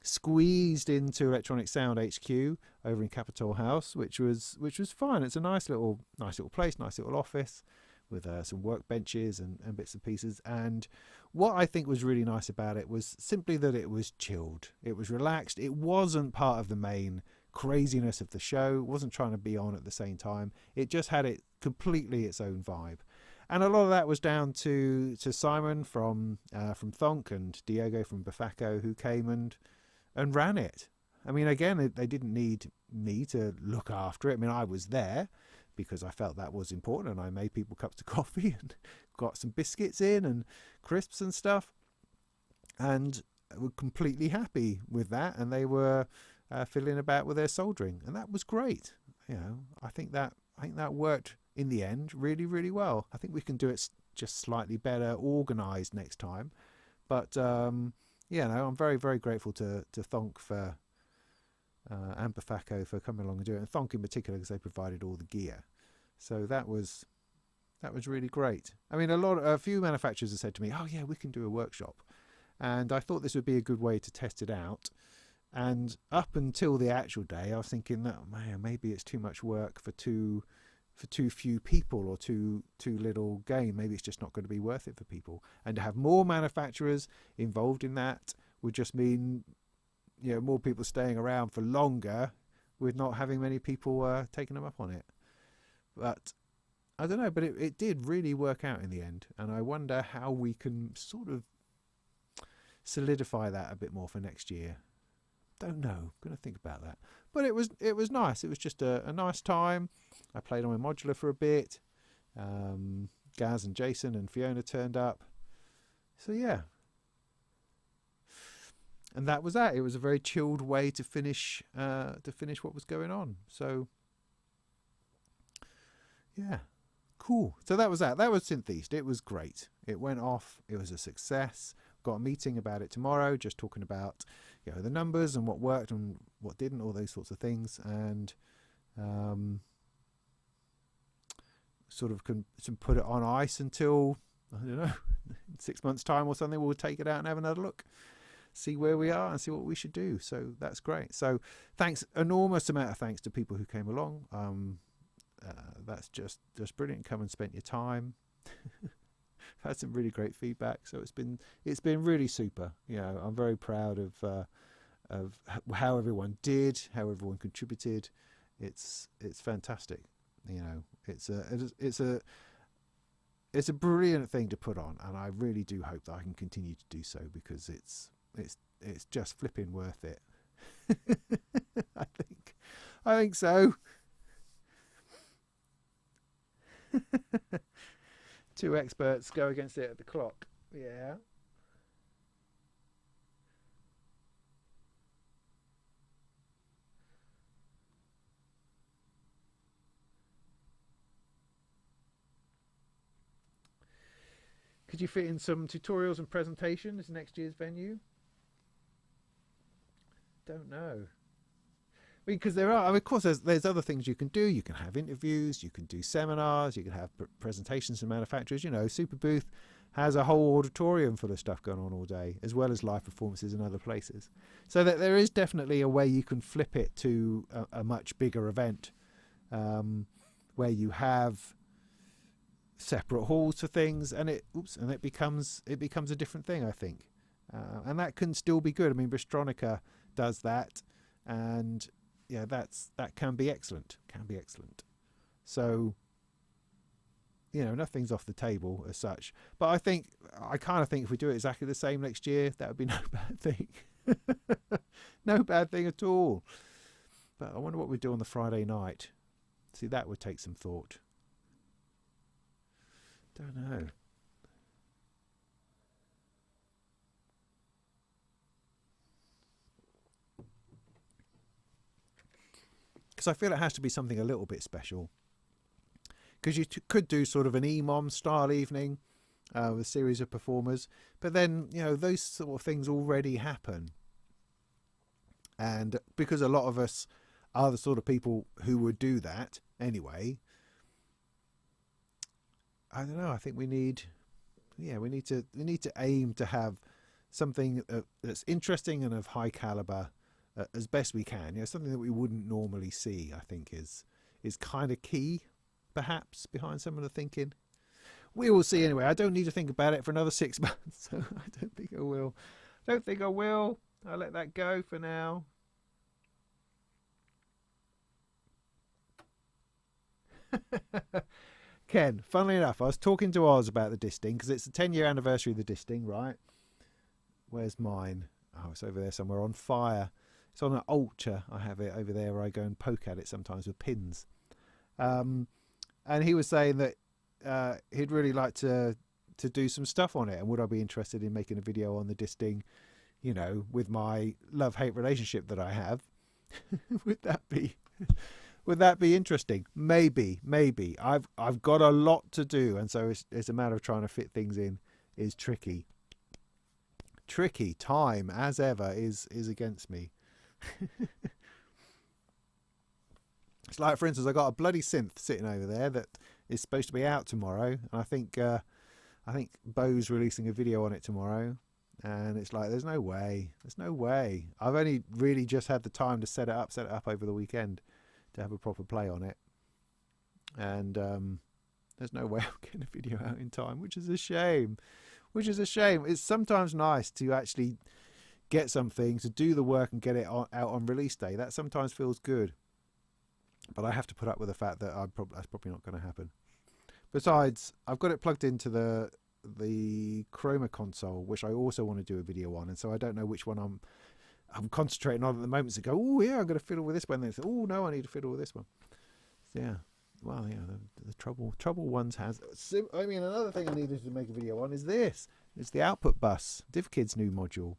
squeezed into Electronic Sound HQ over in Capitol House, which was fun. It's a nice little place, nice little office with some workbenches and bits and pieces. And what I think was really nice about it was simply that it was chilled. It was relaxed. It wasn't part of the main craziness of the show. It wasn't trying to be on at the same time. It just had it completely its own vibe. And a lot of that was down to Simon from Thonk and Diego from Bafacco, who came and ran it. I mean, again, they didn't need me to look after it. I mean, I was there because I felt that was important, and I made people cups of coffee and got some biscuits in and crisps and stuff, and were completely happy with that. And they were fiddling about with their soldering, and that was great. You know, I think that worked in the end really, really well. I think we can do it just slightly better organised next time. But yeah, no, I'm very, very grateful to Thonk for and Bafacco for coming along and doing it, and Thonk in particular because they provided all the gear. So that was That was really great. I mean, a few manufacturers have said to me, "Oh yeah, we can do a workshop," and I thought this would be a good way to test it out. And up until the actual day, I was thinking, "Oh man, maybe it's too much work for too few people or too little gain. Maybe it's just not going to be worth it for people." And to have more manufacturers involved in that would just mean, more people staying around for longer, with not having many people taking them up on it. But I don't know, but it did really work out in the end, and I wonder how we can sort of solidify that a bit more for next year. Don't know, gonna think about that. But it was nice. It was just a nice time. I played on my modular for a bit. Gaz and Jason and Fiona turned up, so yeah. And that was that. It was a very chilled way to finish what was going on. So yeah, cool. So that was that. That was Synth East. It was great. It went off. It was a success. Got a meeting about it tomorrow, just talking about the numbers and what worked and what didn't, all those sorts of things, and sort of can put it on ice until, I don't know, 6 months time or something. We'll take it out and have another look, see where we are and see what we should do. So that's great. So thanks, enormous amount of thanks to people who came along. That's just brilliant. Come and spent your time. Had some really great feedback, so it's been really super. I'm very proud of how everyone did, how everyone contributed. It's fantastic. It's a brilliant thing to put on, and I really do hope that I can continue to do so, because it's just flipping worth it. I think so. Two experts go against it at the clock. Yeah. Could you fit in some tutorials and presentations next year's venue? Don't know. Because there are, of course, there's other things you can do. You can have interviews, you can do seminars, you can have presentations from manufacturers. Super Booth has a whole auditorium full of stuff going on all day, as well as live performances in other places. So that there is definitely a way you can flip it to a much bigger event, where you have separate halls for things, and it becomes a different thing, I think, and that can still be good. I mean, Bistronica does that, and that can be excellent. So nothing's off the table as such. But I kind of think if we do it exactly the same next year, that would be no bad thing. No bad thing at all. But I wonder what we'd do on the Friday night. See, that would take some thought. Don't know. Because I feel it has to be something a little bit special. Because you could do sort of an EMOM style evening with a series of performers, but then those sort of things already happen, and because a lot of us are the sort of people who would do that anyway, I don't know. I think we need to aim to have something that's interesting and of high caliber as best we can. Something that we wouldn't normally see, I think is kind of key, perhaps, behind some of the thinking. We will see anyway. I don't need to think about it for another 6 months, so I don't think I will. I'll let that go for now. Ken, funnily enough, I was talking to Oz about the disting, because it's the 10-year anniversary of the disting, right? Where's mine? Oh, it's over there somewhere on fire. It's on an Ultra. I have it over there where I go and poke at it sometimes with pins. And he was saying that he'd really like to do some stuff on it, and would I be interested in making a video on the disting, with my love-hate relationship that I have. Would that be interesting? Maybe. I've got a lot to do, and so it's a matter of trying to fit things in is tricky. Time, as ever, is against me. It's like, for instance, I got a bloody synth sitting over there that is supposed to be out tomorrow, and I think Bo's releasing a video on it tomorrow, and it's like there's no way. I've only really just had the time to set it up over the weekend to have a proper play on it, and there's no way I'm getting a video out in time, which is a shame. It's sometimes nice to actually get something, to do the work and get it out on release day. That sometimes feels good, but I have to put up with the fact that that's probably not going to happen. Besides, I've got it plugged into the Chroma console, which I also want to do a video on, and so I don't know which one I'm concentrating on at the moment. To go, oh yeah, I'm going to fiddle with this one. Then say, oh no, I need to fiddle with this one. So, yeah. Well, yeah, the trouble ones has. I mean, another thing I needed to make a video on is this. It's the output bus, DivKid's new module,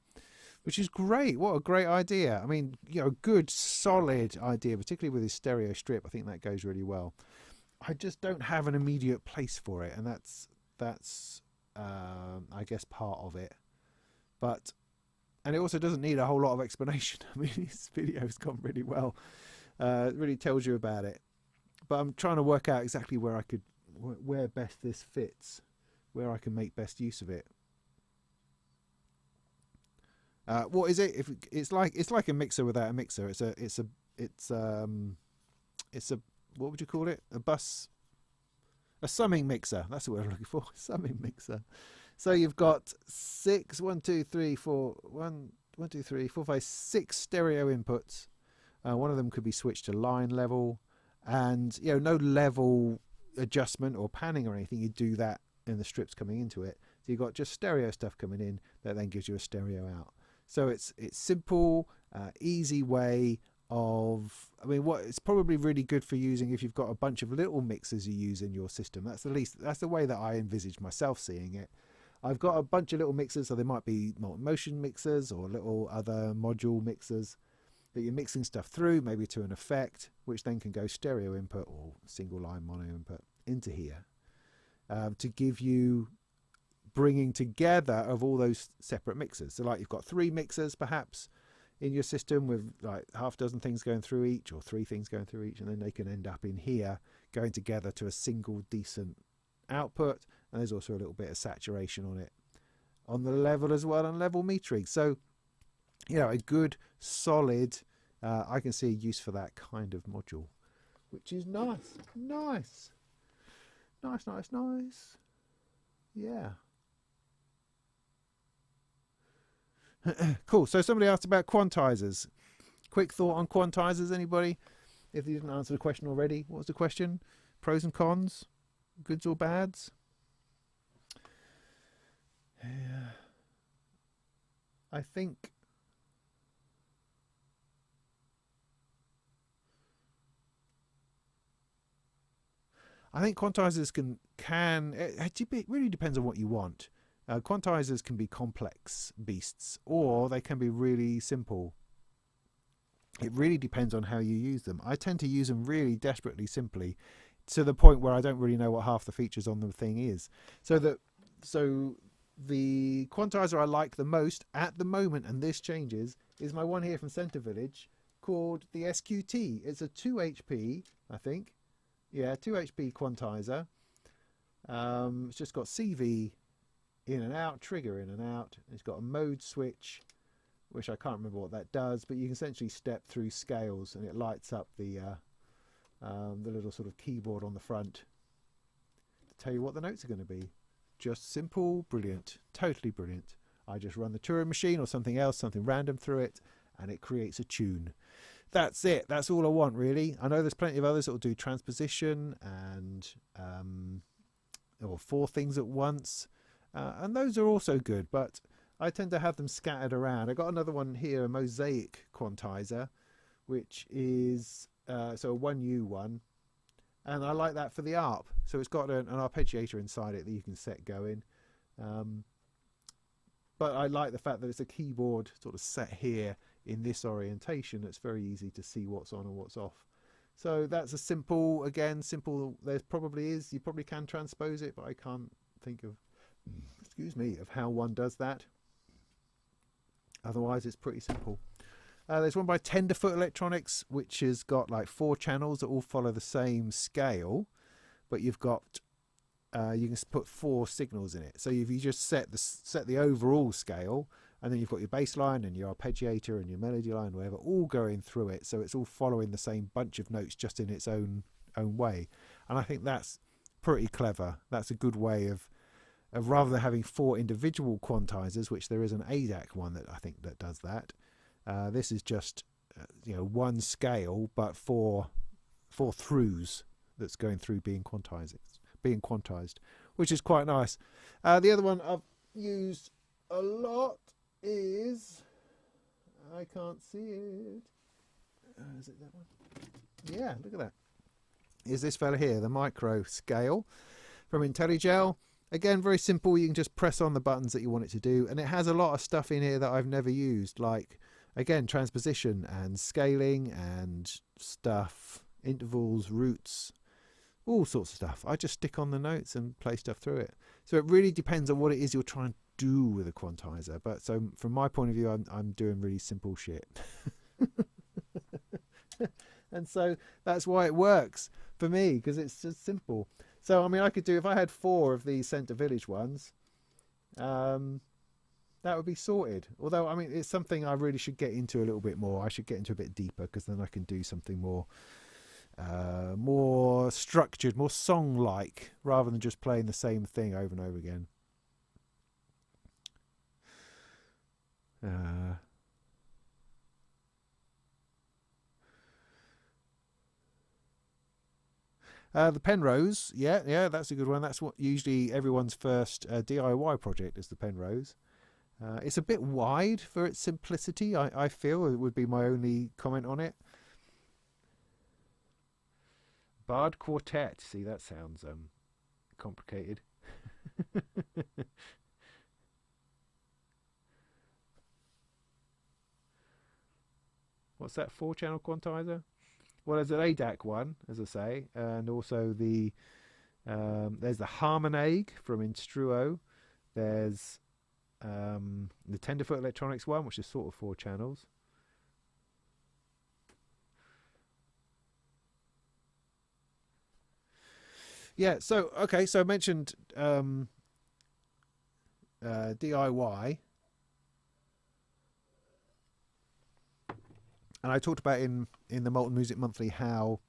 which is great. What a great idea. I mean, good, solid idea, particularly with his stereo strip. I think that goes really well. I just don't have an immediate place for it, and that's I guess part of it. And it also doesn't need a whole lot of explanation. I mean, this video's gone really well. It really tells you about it. But I'm trying to work out exactly where best this fits, where I can make best use of it. What is it? It's like a mixer without a mixer. It's a what would you call it? A summing mixer. That's the word I'm looking for. Summing mixer. So you've got 6 stereo inputs. One of them could be switched to line level. And no level adjustment or panning or anything. You do that in the strips coming into it. So you've got just stereo stuff coming in that then gives you a stereo out. So it's simple, easy way of. I mean, it's probably really good for using if you've got a bunch of little mixers you use in your system. That's the way that I envisage myself seeing it. I've got a bunch of little mixers, so they might be motion mixers or little other module mixers that you're mixing stuff through, maybe to an effect, which then can go stereo input or single line mono input into here, to give you bringing together of all those separate mixers. So like you've got 3 mixers perhaps in your system with like half dozen things going through each or 3 things going through each, and then they can end up in here going together to a single decent output. And there's also a little bit of saturation on it on the level as well, and level metering. So a good solid I can see a use for that kind of module, which is nice. Yeah. Cool. So somebody asked about quantizers. Quick thought on quantizers, anybody? If you didn't answer the question already, what was the question? Pros and cons? Goods or bads? Yeah. I think quantizers can it really depends on what you want. Quantizers can be complex beasts, or they can be really simple. It really depends on how you use them. I tend to use them really desperately simply, to the point where I don't really know what half the features on the thing is. So the quantizer I like the most at the moment, and this changes, is my one here from Centre Village called the SQT. It's a 2 HP, I think. Yeah, 2 HP quantizer. It's just got CV in and out, trigger in and out. It's got a mode switch, which I can't remember what that does, but you can essentially step through scales and it lights up the little sort of keyboard on the front to tell you what the notes are going to be. Just simple, brilliant, totally brilliant. I just run the Turing machine or something else, something random through it, and it creates a tune. That's it. That's all I want, really. I know there's plenty of others that will do transposition and or 4 things at once, and those are also good, but I tend to have them scattered around. I got another one here, a mosaic quantizer, which is so a 1U one, and I like that for the ARP. So it's got an arpeggiator inside it that you can set going, but I like the fact that it's a keyboard sort of set here in this orientation. It's very easy to see what's on and what's off. So that's a simple, there probably is, you probably can transpose it, but I can't think of, of how one does that. Otherwise it's pretty simple. There's one by Tenderfoot Electronics, which has got like 4 channels that all follow the same scale, but you've got you can put 4 signals in it. So if you just set the overall scale, and then you've got your bass line and your arpeggiator and your melody line, whatever, all going through it, so it's all following the same bunch of notes just in its own way. And I think that's pretty clever. That's a good way of rather than having 4 individual quantizers, which there is an ADAC one that I think that does that. This is just one scale, but 4 throughs that's going through being quantized, which is quite nice. The other one I've used a lot is, I can't see it. Is it that one? Yeah, look at that. Is this fella here, the micro scale from IntelliGel. Again, very simple. You can just press on the buttons that you want it to do, and it has a lot of stuff in here that I've never used, like, again, transposition and scaling and stuff, intervals, roots, all sorts of stuff. I just stick on the notes and play stuff through it. So it really depends on what it is you're trying to do with a quantizer. But so from my point of view, I'm doing really simple shit. And so that's why it works for me, because it's just simple. So, I mean, I could do, if I had 4 of these Centre Village ones, that would be sorted. Although, I mean, it's something I really should get into a little bit more. I should get into a bit deeper, because then I can do something more structured, more song-like, rather than just playing the same thing over and over again. The Penrose, yeah, that's a good one. That's what usually everyone's first DIY project is, the Penrose. It's a bit wide for its simplicity, I feel. It would be my only comment on it. Bard Quartet. See, that sounds complicated. What's that 4-channel quantizer? Well, there's an ADAC one, as I say, and also there's the Harmonaig from Instruo. There's the Tenderfoot Electronics one, which is sort of 4 channels. Yeah, so okay, so I mentioned DIY, and I talked about in the Molten Music Monthly how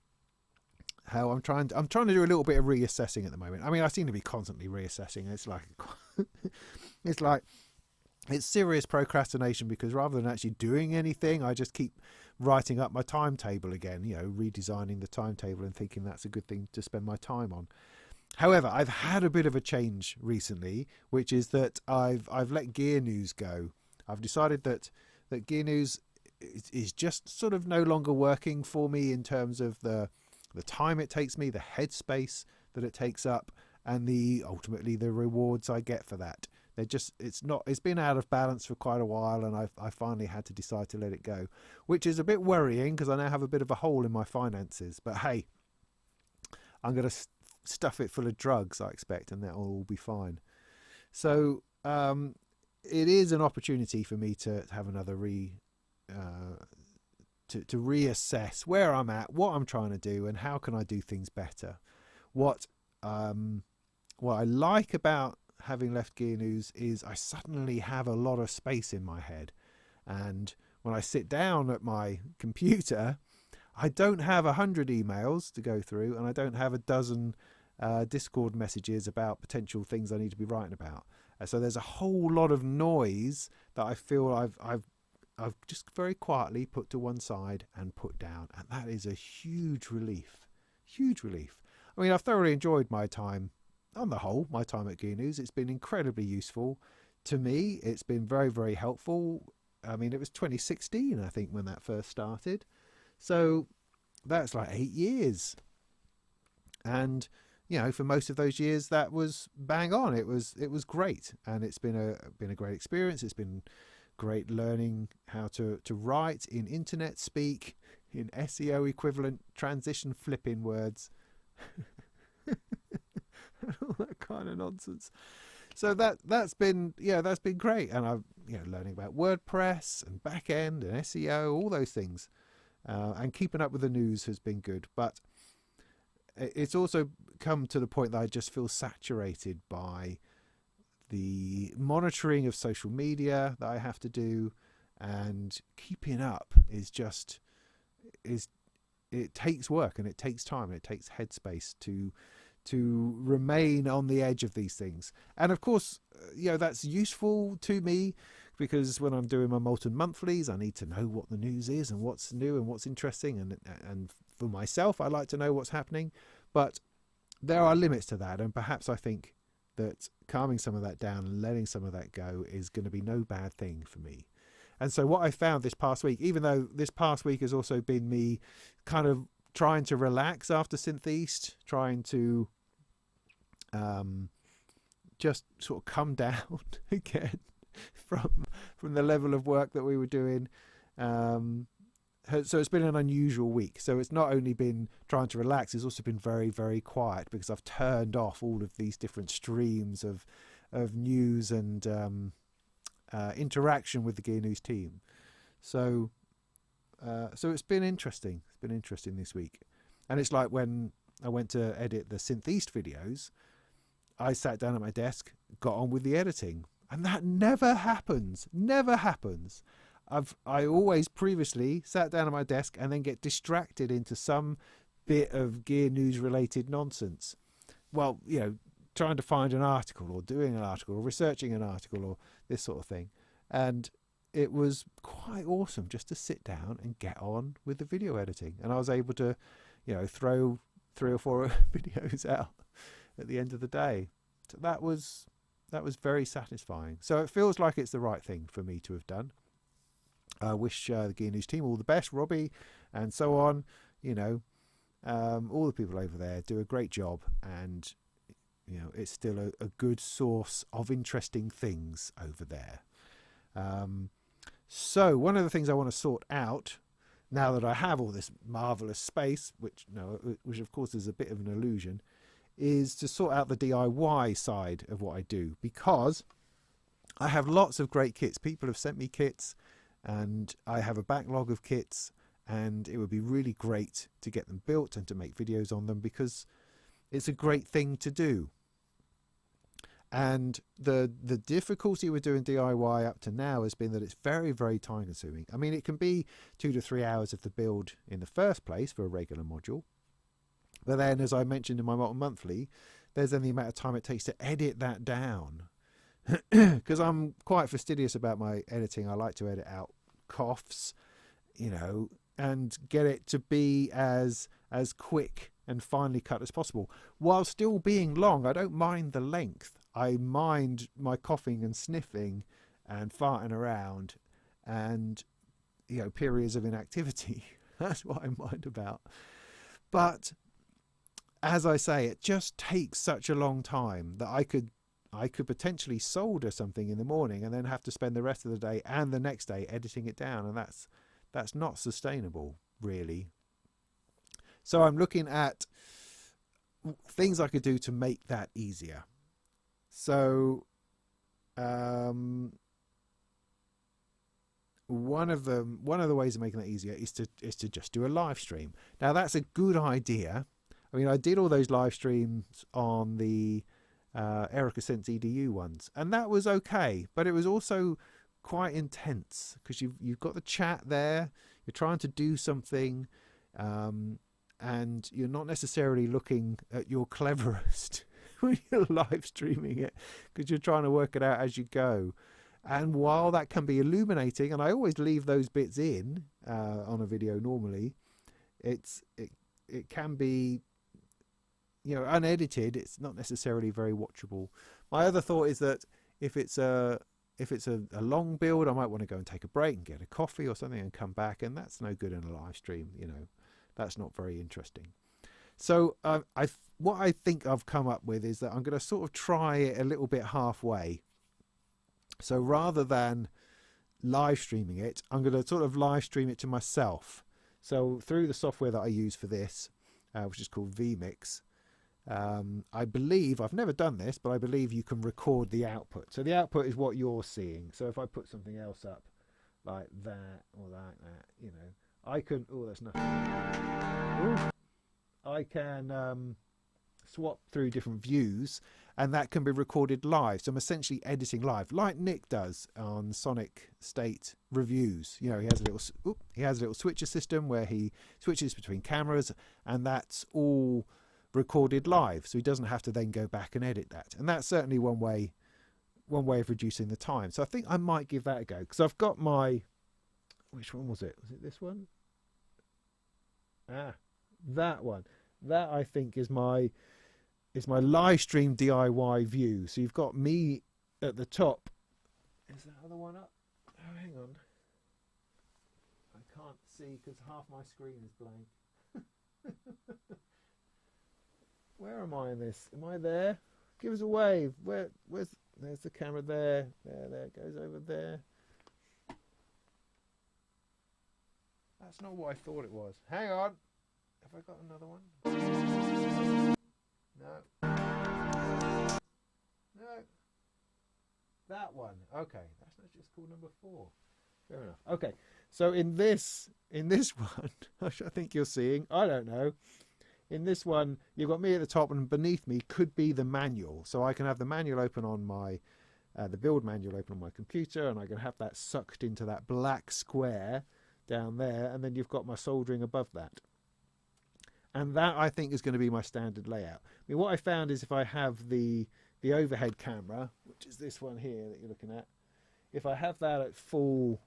I'm trying to do a little bit of reassessing at the moment. I mean, I seem to be constantly reassessing. It's like it's serious procrastination, because rather than actually doing anything, I just keep writing up my timetable again, redesigning the timetable and thinking that's a good thing to spend my time on. However, I've had a bit of a change recently, which is that I've let Gear News go. I've decided that Gear News is just sort of no longer working for me in terms of the time it takes me, the headspace that it takes up, and ultimately the rewards I get for that. It's been out of balance for quite a while, and I finally had to decide to let it go, which is a bit worrying, because I now have a bit of a hole in my finances. But hey, I'm going to stuff it full of drugs, I expect, and that'll all be fine. So it is an opportunity for me to have another to reassess where I'm at, what I'm trying to do, and how can I do things better. What I like about having left Gear News is I suddenly have a lot of space in my head, and when I sit down at my computer, I don't have 100 emails to go through, and I don't have a dozen Discord messages about potential things I need to be writing about. So there's a whole lot of noise that I feel I've just very quietly put to one side and put down, and that is a huge relief. I mean, I've thoroughly enjoyed my time, on the whole, my time at Gear News. It's been incredibly useful to me. It's been very, very helpful. I mean, it was 2016, I think, when that first started. So that's like 8 years. And, for most of those years, that was bang on. It was great. And it's been a great experience. It's been great learning how to write in internet speak, in SEO equivalent transition flipping words. All that kind of nonsense. So that's been great. And I've learning about WordPress and back end and SEO, all those things, and keeping up with the news has been good. But it's also come to the point that I just feel saturated by the monitoring of social media that I have to do, and keeping up is it takes work, and it takes time, and it takes headspace to remain on the edge of these things. And of course, that's useful to me, because when I'm doing my Molten monthlies, I need to know what the news is and what's new and what's interesting, and for myself, I like to know what's happening. But there are limits to that, and perhaps I think that calming some of that down and letting some of that go is going to be no bad thing for me. And so what I found this past week, even though this past week has also been me kind of trying to relax after Synth East, trying to just sort of come down again from the level of work that we were doing. So it's been an unusual week. So it's not only been trying to relax, it's also been very, very quiet, because I've turned off all of these different streams of news and interaction with the Gear News team. So it's been interesting. It's been interesting this week. And it's like when I went to edit the Synth East videos, I sat down at my desk, got on with the editing, and that never happens. Never happens. I always previously sat down at my desk and then get distracted into some bit of Gear News related nonsense. Well, trying to find an article, or doing an article, or researching an article, or this sort of thing. And it was quite awesome just to sit down and get on with the video editing. And I was able to, throw 3 or 4 videos out at the end of the day. So that was very satisfying. So it feels like it's the right thing for me to have done. I wish the Gear News team all the best, Robbie, and so on. All the people over there do a great job, and it's still a good source of interesting things over there. So one of the things I want to sort out, now that I have all this marvelous space, which of course is a bit of an illusion, is to sort out the DIY side of what I do, because I have lots of great kits. People have sent me kits, and I have a backlog of kits, and it would be really great to get them built and to make videos on them, because it's a great thing to do. And the difficulty with doing DIY up to now has been that it's very, very time consuming. I mean, it can be 2 to 3 hours of the build in the first place for a regular module. But then, as I mentioned in my Molten Monthly, there's then the amount of time it takes to edit that down. Because I'm quite fastidious about my editing. I like to edit out coughs, and get it to be as quick and finely cut as possible, while still being long. I don't mind the length. I mind my coughing and sniffing and farting around and periods of inactivity. That's what I mind about. But as I say, it just takes such a long time that I could potentially solder something in the morning and then have to spend the rest of the day and the next day editing it down, and that's not sustainable, really. So I'm looking at things I could do to make that easier. So one of the ways of making that easier is to just do a live stream. Now that's a good idea. I mean, I did all those live streams on the Erica Sense EDU ones, and that was okay, but it was also quite intense, because you've got the chat there, you're trying to do something, and you're not necessarily looking at your cleverest when you're live streaming it, because you're trying to work it out as you go. And while that can be illuminating, and I always leave those bits in on a video normally, it can be unedited. It's not necessarily very watchable. My other thought is that if it's a long build, I might want to go and take a break and get a coffee or something and come back, and that's no good in a live stream. That's not very interesting. So what I think I've come up with is that I'm going to sort of try it a little bit halfway. So rather than live streaming it, I'm going to sort of live stream it to myself. So through the software that I use for this, which is called vMix, I believe, I've never done this, but I believe you can record the output. So the output is what you're seeing. So if I put something else up like that or like that, I can, that's nothing. Ooh, I can swap through different views, and that can be recorded live. So I'm essentially editing live, like Nick does on Sonic State reviews. You know, he has a little switcher system where he switches between cameras, and that's all recorded live, so he doesn't have to then go back and edit that. And that's certainly one way of reducing the time. So I think I might give that a go, because I've got my, which one was it? Was it this one? That one. That I think is my live stream DIY view. So you've got me at the top. Is that other one up? Oh, hang on. I can't see because half my screen is blank. Where am I in this? Am I there? Give us a wave. Where's there's the camera there. There it goes over there. That's not what I thought it was. Hang on. Have I got another one? No. No. That one. Okay. That's just called number 4. Fair enough. Okay. So in this one, which I think you're seeing, I don't know. In this one, you've got me at the top, and beneath me could be the manual. So I can have the manual open on my, the build manual open on my computer, and I can have that sucked into that black square down there, and then you've got my soldering above that. And that, I think, is going to be my standard layout. I mean, what I found is if I have the overhead camera, which is this one here that you're looking at, if I have that at full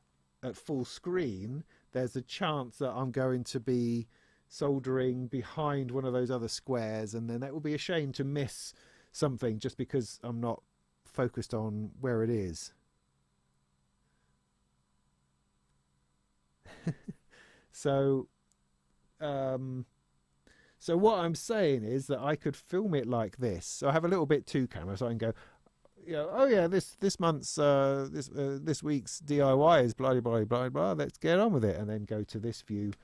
screen, there's a chance that I'm going to be soldering behind one of those other squares, and then that will be a shame to miss something just because I'm not focused on where it is. So what I'm saying is that I could film it like this. So I have a little bit 2 cameras, so I can go, you know, oh yeah, this month's this week's DIY is blah blah blah blah. Let's get on with it, and then go to this view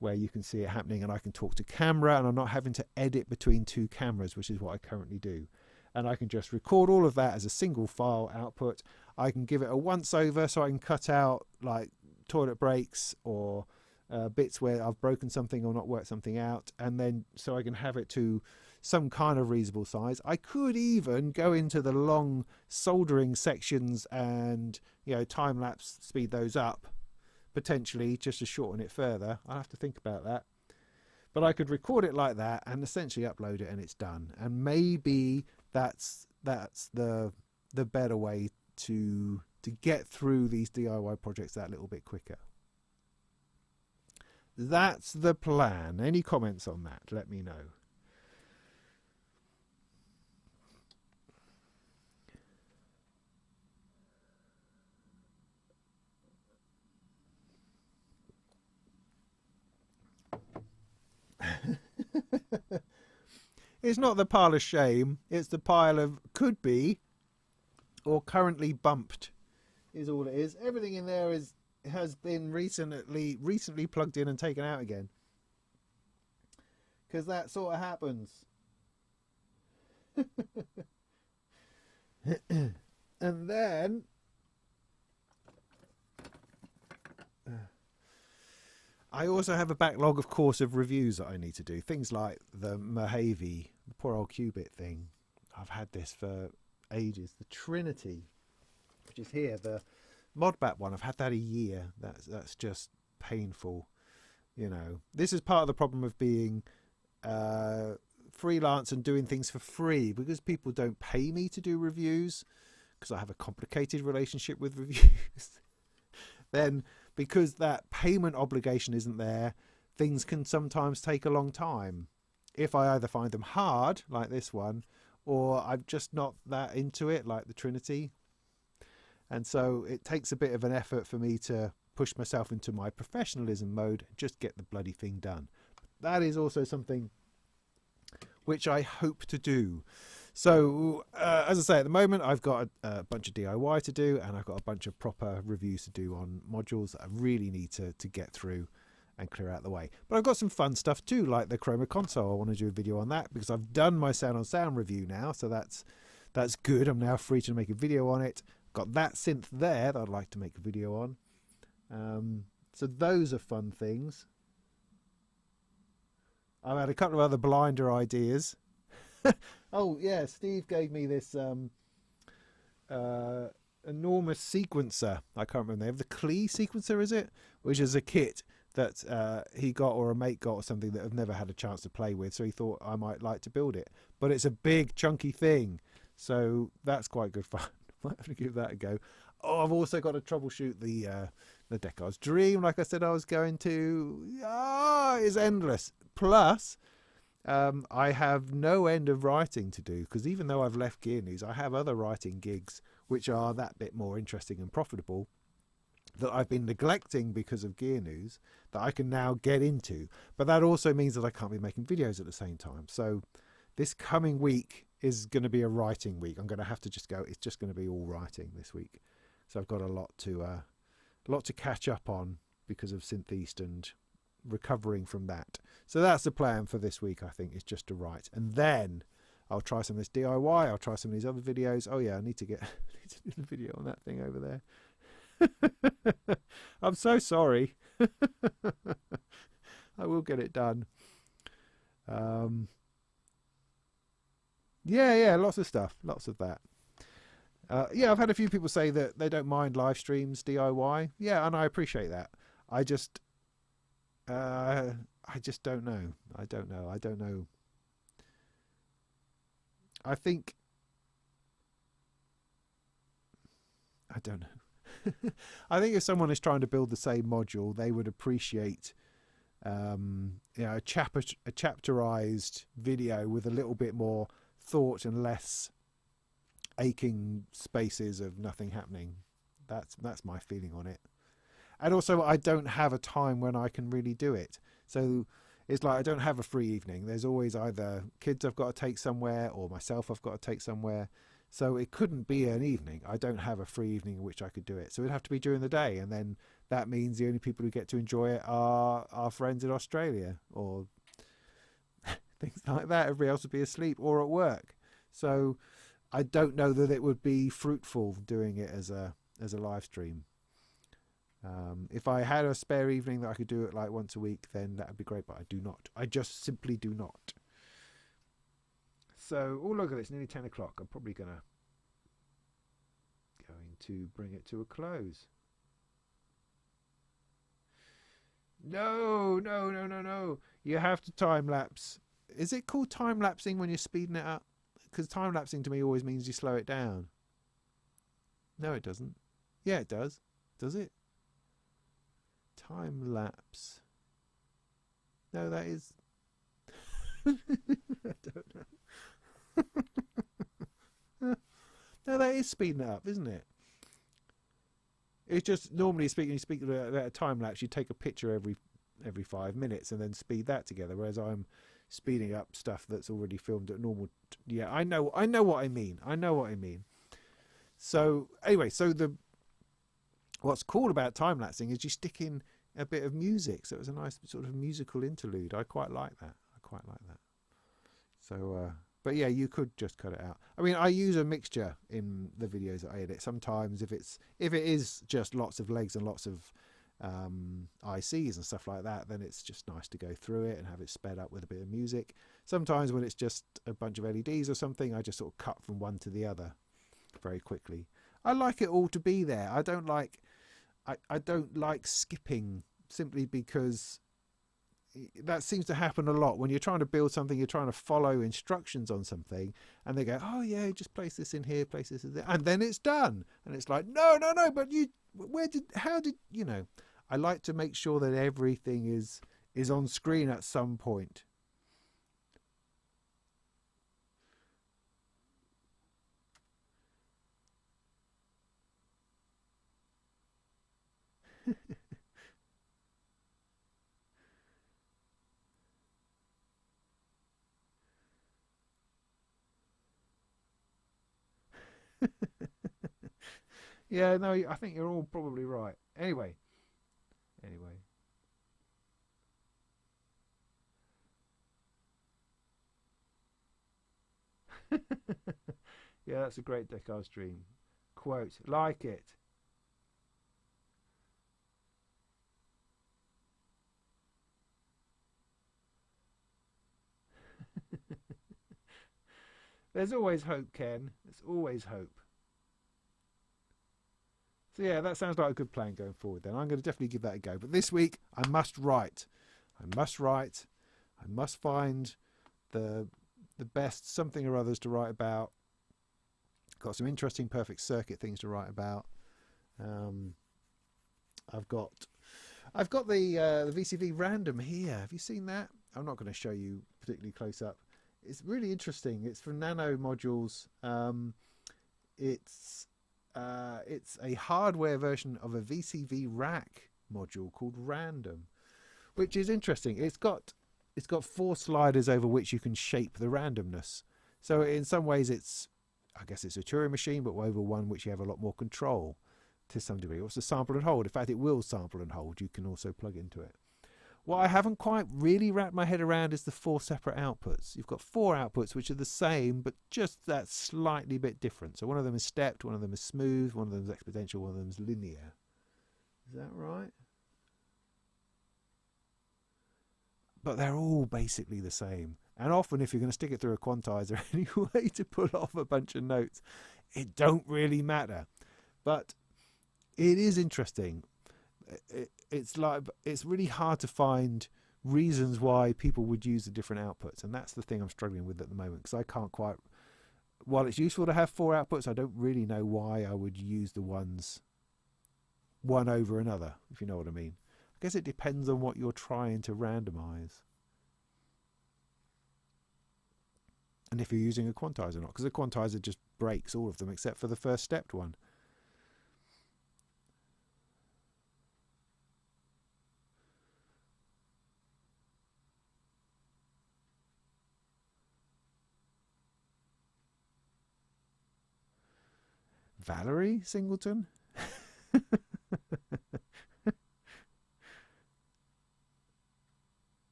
where you can see it happening, and I can talk to camera, and I'm not having to edit between 2 cameras, which is what I currently do. And I can just record all of that as a single file output. I can give it a once over, so I can cut out like toilet breaks or bits where I've broken something or not worked something out, and then so I can have it to some kind of reasonable size. I could even go into the long soldering sections and, you know, time lapse speed those up potentially just to shorten it further. I'll have to think about that. But I could record it like that and essentially upload it, and it's done. And maybe that's the better way to get through these DIY projects that little bit quicker. That's the plan. Any comments on that? Let me know. It's not the pile of shame, it's the pile of could be or currently bumped is all it is. Everything in there has been recently plugged in and taken out again, because that sort of happens. And then I also have a backlog, of course, of reviews that I need to do. Things like the Mojave, the poor old Qubit thing. I've had this for ages. The Trinity, which is here, the Modbat one. I've had that a year. That's just painful. You know, this is part of the problem of being freelance and doing things for free, because people don't pay me to do reviews, because I have a complicated relationship with reviews. Then, because that payment obligation isn't there, things can sometimes take a long time. If I either find them hard, like this one, or I'm just not that into it, like the Trinity. And so it takes a bit of an effort for me to push myself into my professionalism mode and just get the bloody thing done. That is also something which I hope to do. So, as I say, at the moment, I've got a bunch of DIY to do, and I've got a bunch of proper reviews to do on modules that I really need to get through and clear out the way. But I've got some fun stuff too, like the Chroma console. I want to do a video on that because I've done my sound on sound review now, so that's good. I'm now free to make a video on it. Got that synth there that I'd like to make a video on. So those are fun things. I've had a couple of other blinder ideas. Oh yeah, Steve gave me this enormous sequencer. I can't remember the name. The Klee sequencer, is it? Which is a kit that he got, or a mate got, or something, that I've never had a chance to play with. So he thought I might like to build it. But it's a big chunky thing, so that's quite good fun. Might have to give that a go. Oh, I've also got to troubleshoot the Deckard's Dream, like I said I was going to. It's endless. Plus, I have no end of writing to do, because even though I've left Gear News, I have other writing gigs which are that bit more interesting and profitable that I've been neglecting because of Gear News, that I can now get into. But that also means that I can't be making videos at the same time. So this coming week is going to be a writing week. I'm going to have to just go. It's just going to be all writing this week. So I've got a lot to catch up on because of Synth East and recovering from that. So that's the plan for this week, I think, is just to write. And then I'll try some of this DIY. I'll try some of these other videos. Oh yeah, I need to do a video on that thing over there. I'm so sorry. I will get it done. Yeah, lots of stuff. Lots of that. Yeah, I've had a few people say that they don't mind live streams DIY. Yeah, and I appreciate that. I just don't know. I don't know. I think I don't know. I think if someone is trying to build the same module, they would appreciate a chapterized video with a little bit more thought and less aching spaces of nothing happening. That's my feeling on it. And also, I don't have a time when I can really do it. So it's like I don't have a free evening. There's always either kids I've got to take somewhere or myself I've got to take somewhere. So it couldn't be an evening. I don't have a free evening in which I could do it. So it'd have to be during the day. And then that means the only people who get to enjoy it are our friends in Australia or things like that. Everybody else would be asleep or at work. So I don't know that it would be fruitful doing it as a live stream. If I had a spare evening that I could do it like once a week, then that would be great, but I do not. I just simply do not. So, oh look at this, nearly 10 o'clock. I'm probably going to bring it to a close. No. You have to time lapse. Is it called time lapsing when you're speeding it up? Because time lapsing to me always means you slow it down. No, it doesn't. Yeah, it does. Does it? Time lapse. No, that is. I don't know. No, that is speeding it up, isn't it? It's just normally you speak about a time lapse, you take a picture every 5 minutes and then speed that together. Whereas I'm speeding up stuff that's already filmed at normal. Yeah, I know what I mean. So anyway, what's cool about time lapsing is you stick in a bit of music, so it was a nice sort of musical interlude. I quite like that. So, but yeah, you could just cut it out. I mean, I use a mixture in the videos that I edit. Sometimes if it is just lots of legs and lots of ICs and stuff like that, then it's just nice to go through it and have it sped up with a bit of music. Sometimes when it's just a bunch of LEDs or something, I just sort of cut from one to the other very quickly. I like it all to be there. I don't like skipping, simply because that seems to happen a lot when you're trying to build something. You're trying to follow instructions on something and they go, oh yeah, just place this in here, place this in there, and then it's done. And it's like, no, but how did you know? I like to make sure that everything is on screen at some point. Yeah, no, I think you're all probably right. Anyway. Yeah, that's a great Deckard's Dream quote. Like it. There's always hope, Ken. There's always hope. So yeah, that sounds like a good plan going forward then. I'm going to definitely give that a go. But this week, I must write. I must write. I must find the best something or others to write about. Got some interesting perfect circuit things to write about. I've got the VCV random here. Have you seen that? I'm not going to show you particularly close up. It's really interesting. It's from Nano Modules. It's a hardware version of a VCV rack module called Random, which is interesting. It's got 4 sliders over which you can shape the randomness. So in some ways, I guess it's a Turing machine, but over one which you have a lot more control to some degree. It's a sample and hold. In fact, it will sample and hold. You can also plug into it. What I haven't quite really wrapped my head around is the 4 separate outputs. You've got 4 outputs which are the same, but just that slightly bit different. So one of them is stepped, one of them is smooth, one of them is exponential, one of them is linear. Is that right? But they're all basically the same. And often if you're going to stick it through a quantizer anyway to pull off a bunch of notes, it don't really matter. But it is interesting. It's really hard to find reasons why people would use the different outputs, and that's the thing I'm struggling with at the moment, because I can't quite. While it's useful to have 4 outputs, I don't really know why I would use the ones one over another, if you know what I mean. I guess it depends on what you're trying to randomize, and if you're using a quantizer or not, because a quantizer just breaks all of them except for the first stepped one. Valerie Singleton?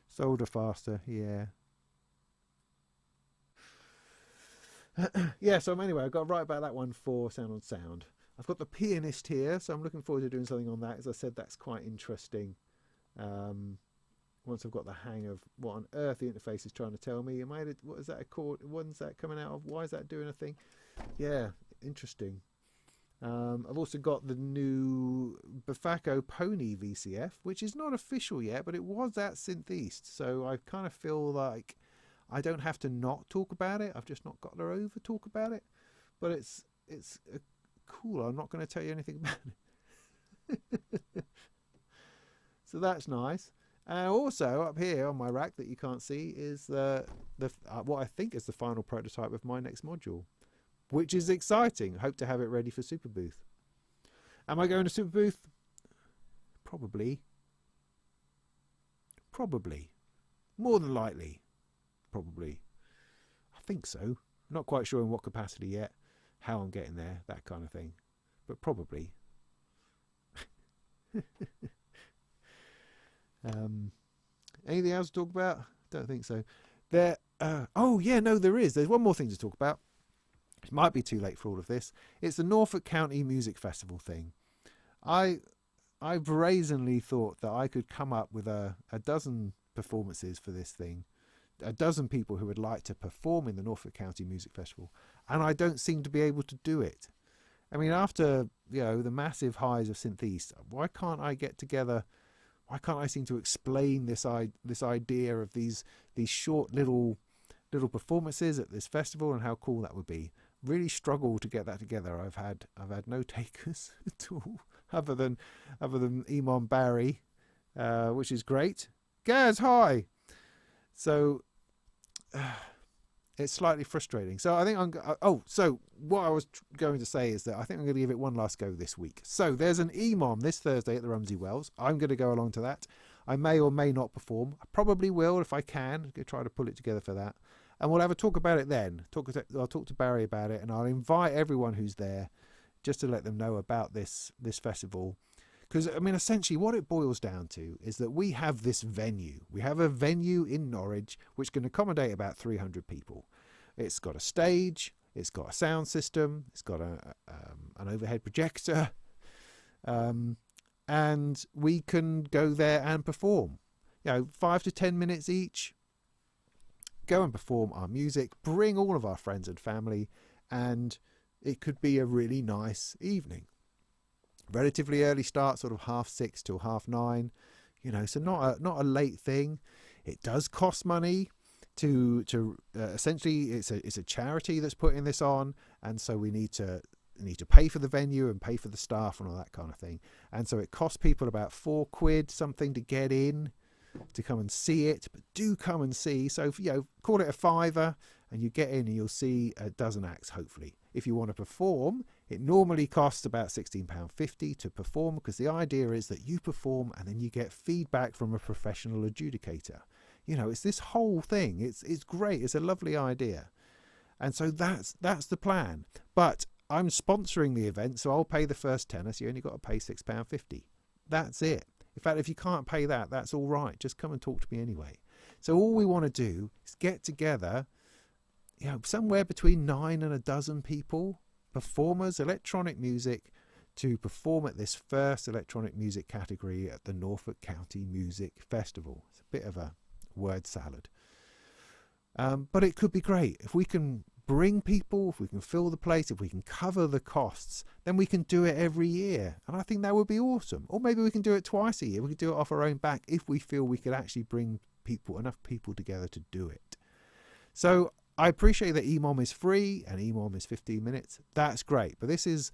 Solder faster, yeah. Yeah, so anyway, I've got to write about that one for Sound on Sound. I've got the pianist here, so I'm looking forward to doing something on that. As I said, that's quite interesting. Once I've got the hang of what on earth the interface is trying to tell me. What is that a chord? When's that coming out of? Why is that doing a thing? Yeah, interesting. I've also got the new Bafako Pony VCF, which is not official yet, but it was at Synth East. So I kind of feel like I don't have to not talk about it. I've just not got to over talk about it. But it's cool. I'm not going to tell you anything about it. So that's nice. And also up here on my rack that you can't see is the what I think is the final prototype of my next module, which is exciting. Hope to have it ready for Super Booth. Am I going to Super Booth? Probably. More than likely. Probably. I think so. Not quite sure in what capacity yet. How I'm getting there. That kind of thing. But probably. Anything else to talk about? Don't think so. There. Oh yeah, no, there is. There's one more thing to talk about. It might be too late for all of this. It's the Norfolk County Music Festival thing. I brazenly thought that I could come up with a dozen performances for this thing, a dozen people who would like to perform in the Norfolk County Music Festival, and I don't seem to be able to do it. I mean, after the massive highs of Synth East, why can't I get together? Why can't I seem to explain this idea of these short little performances at this festival and how cool that would be? Really struggle to get that together. I've had no takers at all, other than Emon Barry, which is great. Gaz, hi. So it's slightly frustrating. So I think so what I was going to say is that I think I'm going to give it one last go this week. So there's an EMOM this Thursday at the Rumsey Wells. I'm going to go along to that. I may or may not perform. I probably will if I can. I'm going to try to pull it together for that. And we'll have a talk about it then. I'll talk to Barry about it, and I'll invite everyone who's there just to let them know about this festival. Because, I mean, essentially what it boils down to is that we have this venue. We have a venue in Norwich which can accommodate about 300 people. It's got a stage, it's got a sound system, it's got an overhead projector, and we can go there and perform. 5 to 10 minutes each. go and perform our music, bring all of our friends and family, and it could be a really nice evening. Relatively early start, sort of 6:30 till 9:30, you know, so not a late thing. It does cost money to essentially it's a charity that's putting this on, and so we need to pay for the venue and pay for the staff and all that kind of thing. And so it costs people about £4 something to get in, to come and see it, but do come and see. So, you know, call it a £5 and you get in and you'll see a dozen acts, hopefully. If you want to perform, it normally costs about £16.50 to perform, because the idea is that you perform and then you get feedback from a professional adjudicator. You know, it's this whole thing. It's great. It's a lovely idea. And so that's the plan. But I'm sponsoring the event, so I'll pay the first tenner, so you only got to pay £6.50. That's it. In fact, if you can't pay that, that's all right. Just come and talk to me anyway. So all we want to do is get together, you know, somewhere between 9 and a dozen people, performers, electronic music, to perform at this first electronic music category at the Norfolk County Music Festival. It's a bit of a word salad. But it could be great. If we can bring people, if we can fill the place, if we can cover the costs, then we can do it every year. And I think that would be awesome. Or maybe we can do it twice a year. We could do it off our own back if we feel we could actually bring enough people together to do it. So I appreciate that EMOM is free and EMOM is 15 minutes. That's great. But this is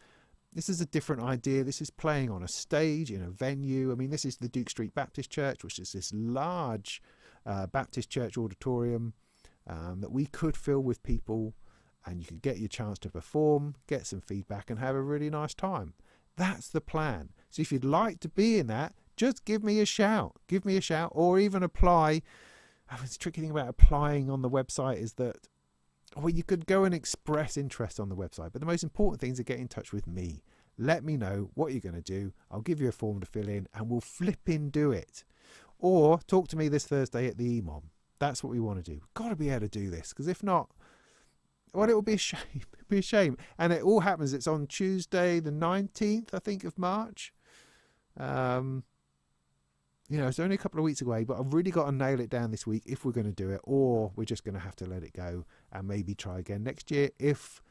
a different idea. This is playing on a stage in a venue. I mean, this is the Duke Street Baptist Church, which is this large Baptist church auditorium that we could fill with people, and you could get your chance to perform, get some feedback, and have a really nice time. That's the plan. So if you'd like to be in that, just give me a shout. Give me a shout, or even apply. The tricky thing about applying on the website is that, well, you could go and express interest on the website, but the most important thing is to get in touch with me. Let me know what you're going to do. I'll give you a form to fill in, and we'll flipping do it. Or talk to me this Thursday at the EMOM. That's what we want to do. We've got to be able to do this, because if not, well, it will be a shame. It'll be a shame. And it all happens. It's on Tuesday, the 19th, I think, of March. You know, it's only a couple of weeks away, but I've really got to nail it down this week if we're going to do it, or we're just going to have to let it go and maybe try again next year if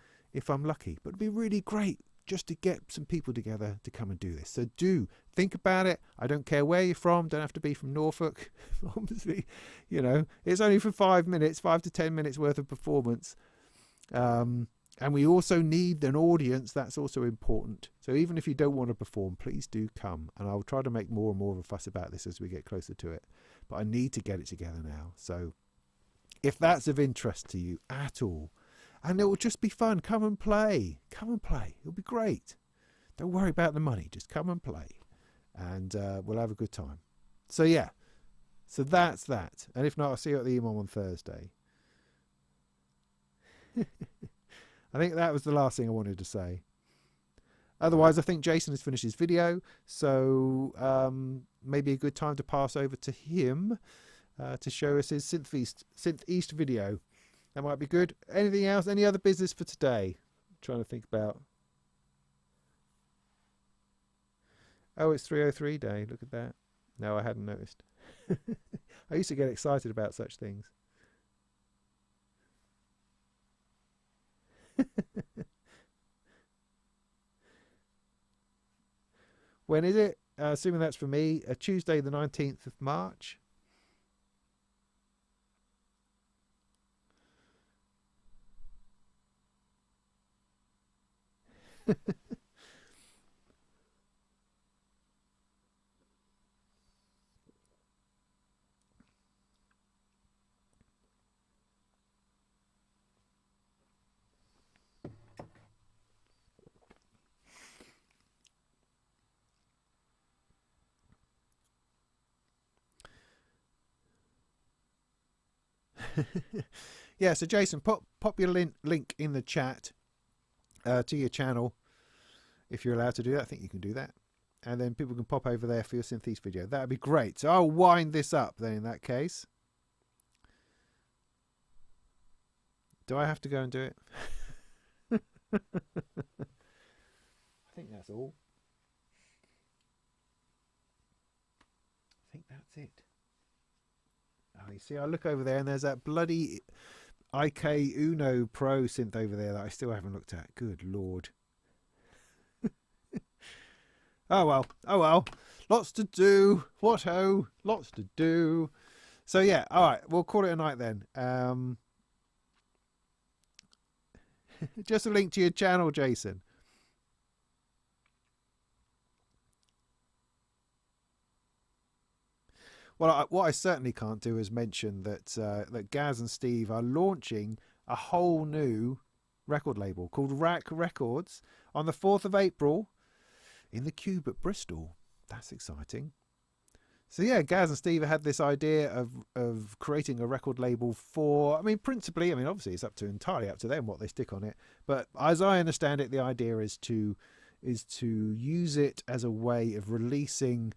I'm lucky. But it'd be really great just to get some people together to come and do this. So do think about it. I don't care where you're from. Don't have to be from Norfolk. Obviously, you know, it's only for 5 minutes, 5 to 10 minutes worth of performance. And we also need an audience. That's also important. So even if you don't want to perform, please do come. And I'll try to make more and more of a fuss about this as we get closer to it. But I need to get it together now. So if that's of interest to you at all, and it will just be fun, come and play. Come and play. It'll be great. Don't worry about the money. Just come and play. And we'll have a good time. So yeah. So that's that. And if not, I'll see you at the EMOM on Thursday. I think that was the last thing I wanted to say. Otherwise, I think Jason has finished his video, so maybe a good time to pass over to him to show us his Synth East video. That might be good. Anything else? Any other business for today? I'm trying to think about. Oh, it's 303 day. Look at that. No, I hadn't noticed. I used to get excited about such things. When is it? Assuming that's for me, Tuesday the 19th of March. Yeah, so Jason, pop your link in the chat to your channel if you're allowed to do that. I think you can do that, and then people can pop over there for your Synth East video. That'd be great. So I'll wind this up then in that case. Do I have to go and do it? I think that's all. I think that's it. Oh funny. See, I look over there and there's that bloody IK Uno Pro synth over there that I still haven't looked at. Good Lord. Oh well. Oh well. Lots to do. What ho? Lots to do. So yeah, all right. We'll call it a night then. Just a link to your channel, Jason. Well, what I certainly can't do is mention that that Gaz and Steve are launching a whole new record label called Rack Records on the 4th of April in the Cube at Bristol. That's exciting. So yeah, Gaz and Steve had this idea of creating a record label for, I mean, principally, I mean, obviously it's entirely up to them what they stick on it. But as I understand it, the idea is to use it as a way of releasing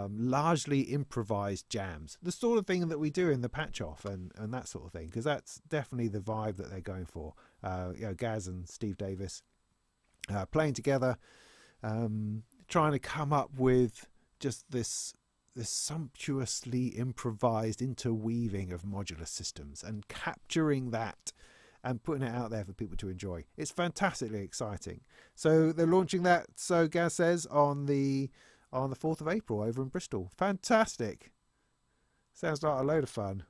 largely improvised jams, the sort of thing that we do in the patch off and that sort of thing, because that's definitely the vibe that they're going for. Gaz and Steve Davis playing together, trying to come up with just this sumptuously improvised interweaving of modular systems and capturing that and putting it out there for people to enjoy. It's fantastically exciting. So they're launching that, so Gaz says, on the 4th of April over in Bristol. Fantastic. Sounds like a load of fun.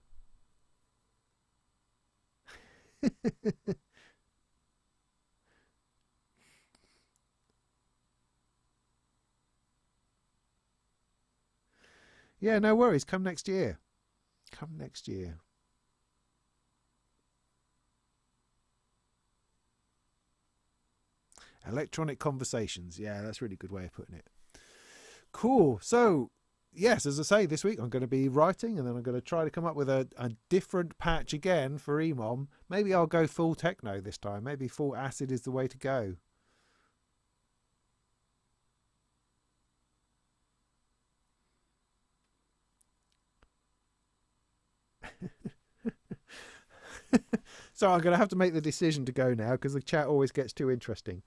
Yeah, no worries. Come next year. Come next year. Electronic conversations. Yeah, that's a really good way of putting it. Cool. So, yes, as I say, this week I'm going to be writing, and then I'm going to try to come up with a different patch again for EMOM. Maybe I'll go full techno this time. Maybe full acid is the way to go. So I'm going to have to make the decision to go now because the chat always gets too interesting.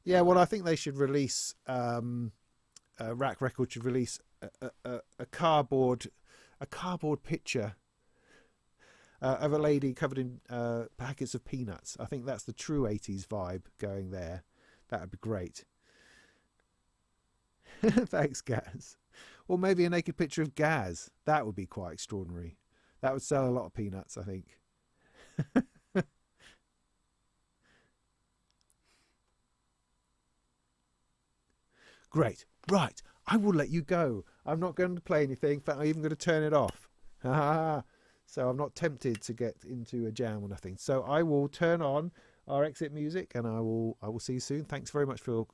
Yeah, well, I think they should release, Rack Records should release a cardboard picture of a lady covered in packets of peanuts. I think that's the true 80s vibe going there. That would be great. Thanks, Gaz. Or maybe a naked picture of Gaz. That would be quite extraordinary. That would sell a lot of peanuts, I think. Great. Right. I will let you go. I'm not going to play anything. In fact, I'm even going to turn it off. So I'm not tempted to get into a jam or nothing. So I will turn on our exit music, and I will see you soon. Thanks very much for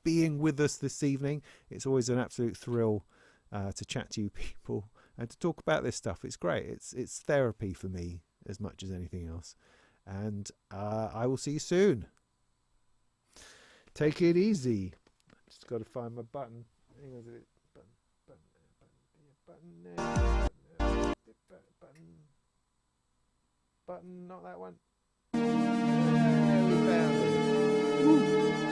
being with us this evening. It's always an absolute thrill to chat to you people and to talk about this stuff. It's great. It's therapy for me as much as anything else. And I will see you soon. Take it easy. Just got to find my button. Hang on a minute. Button, not that one. Yeah, we found it. Woo.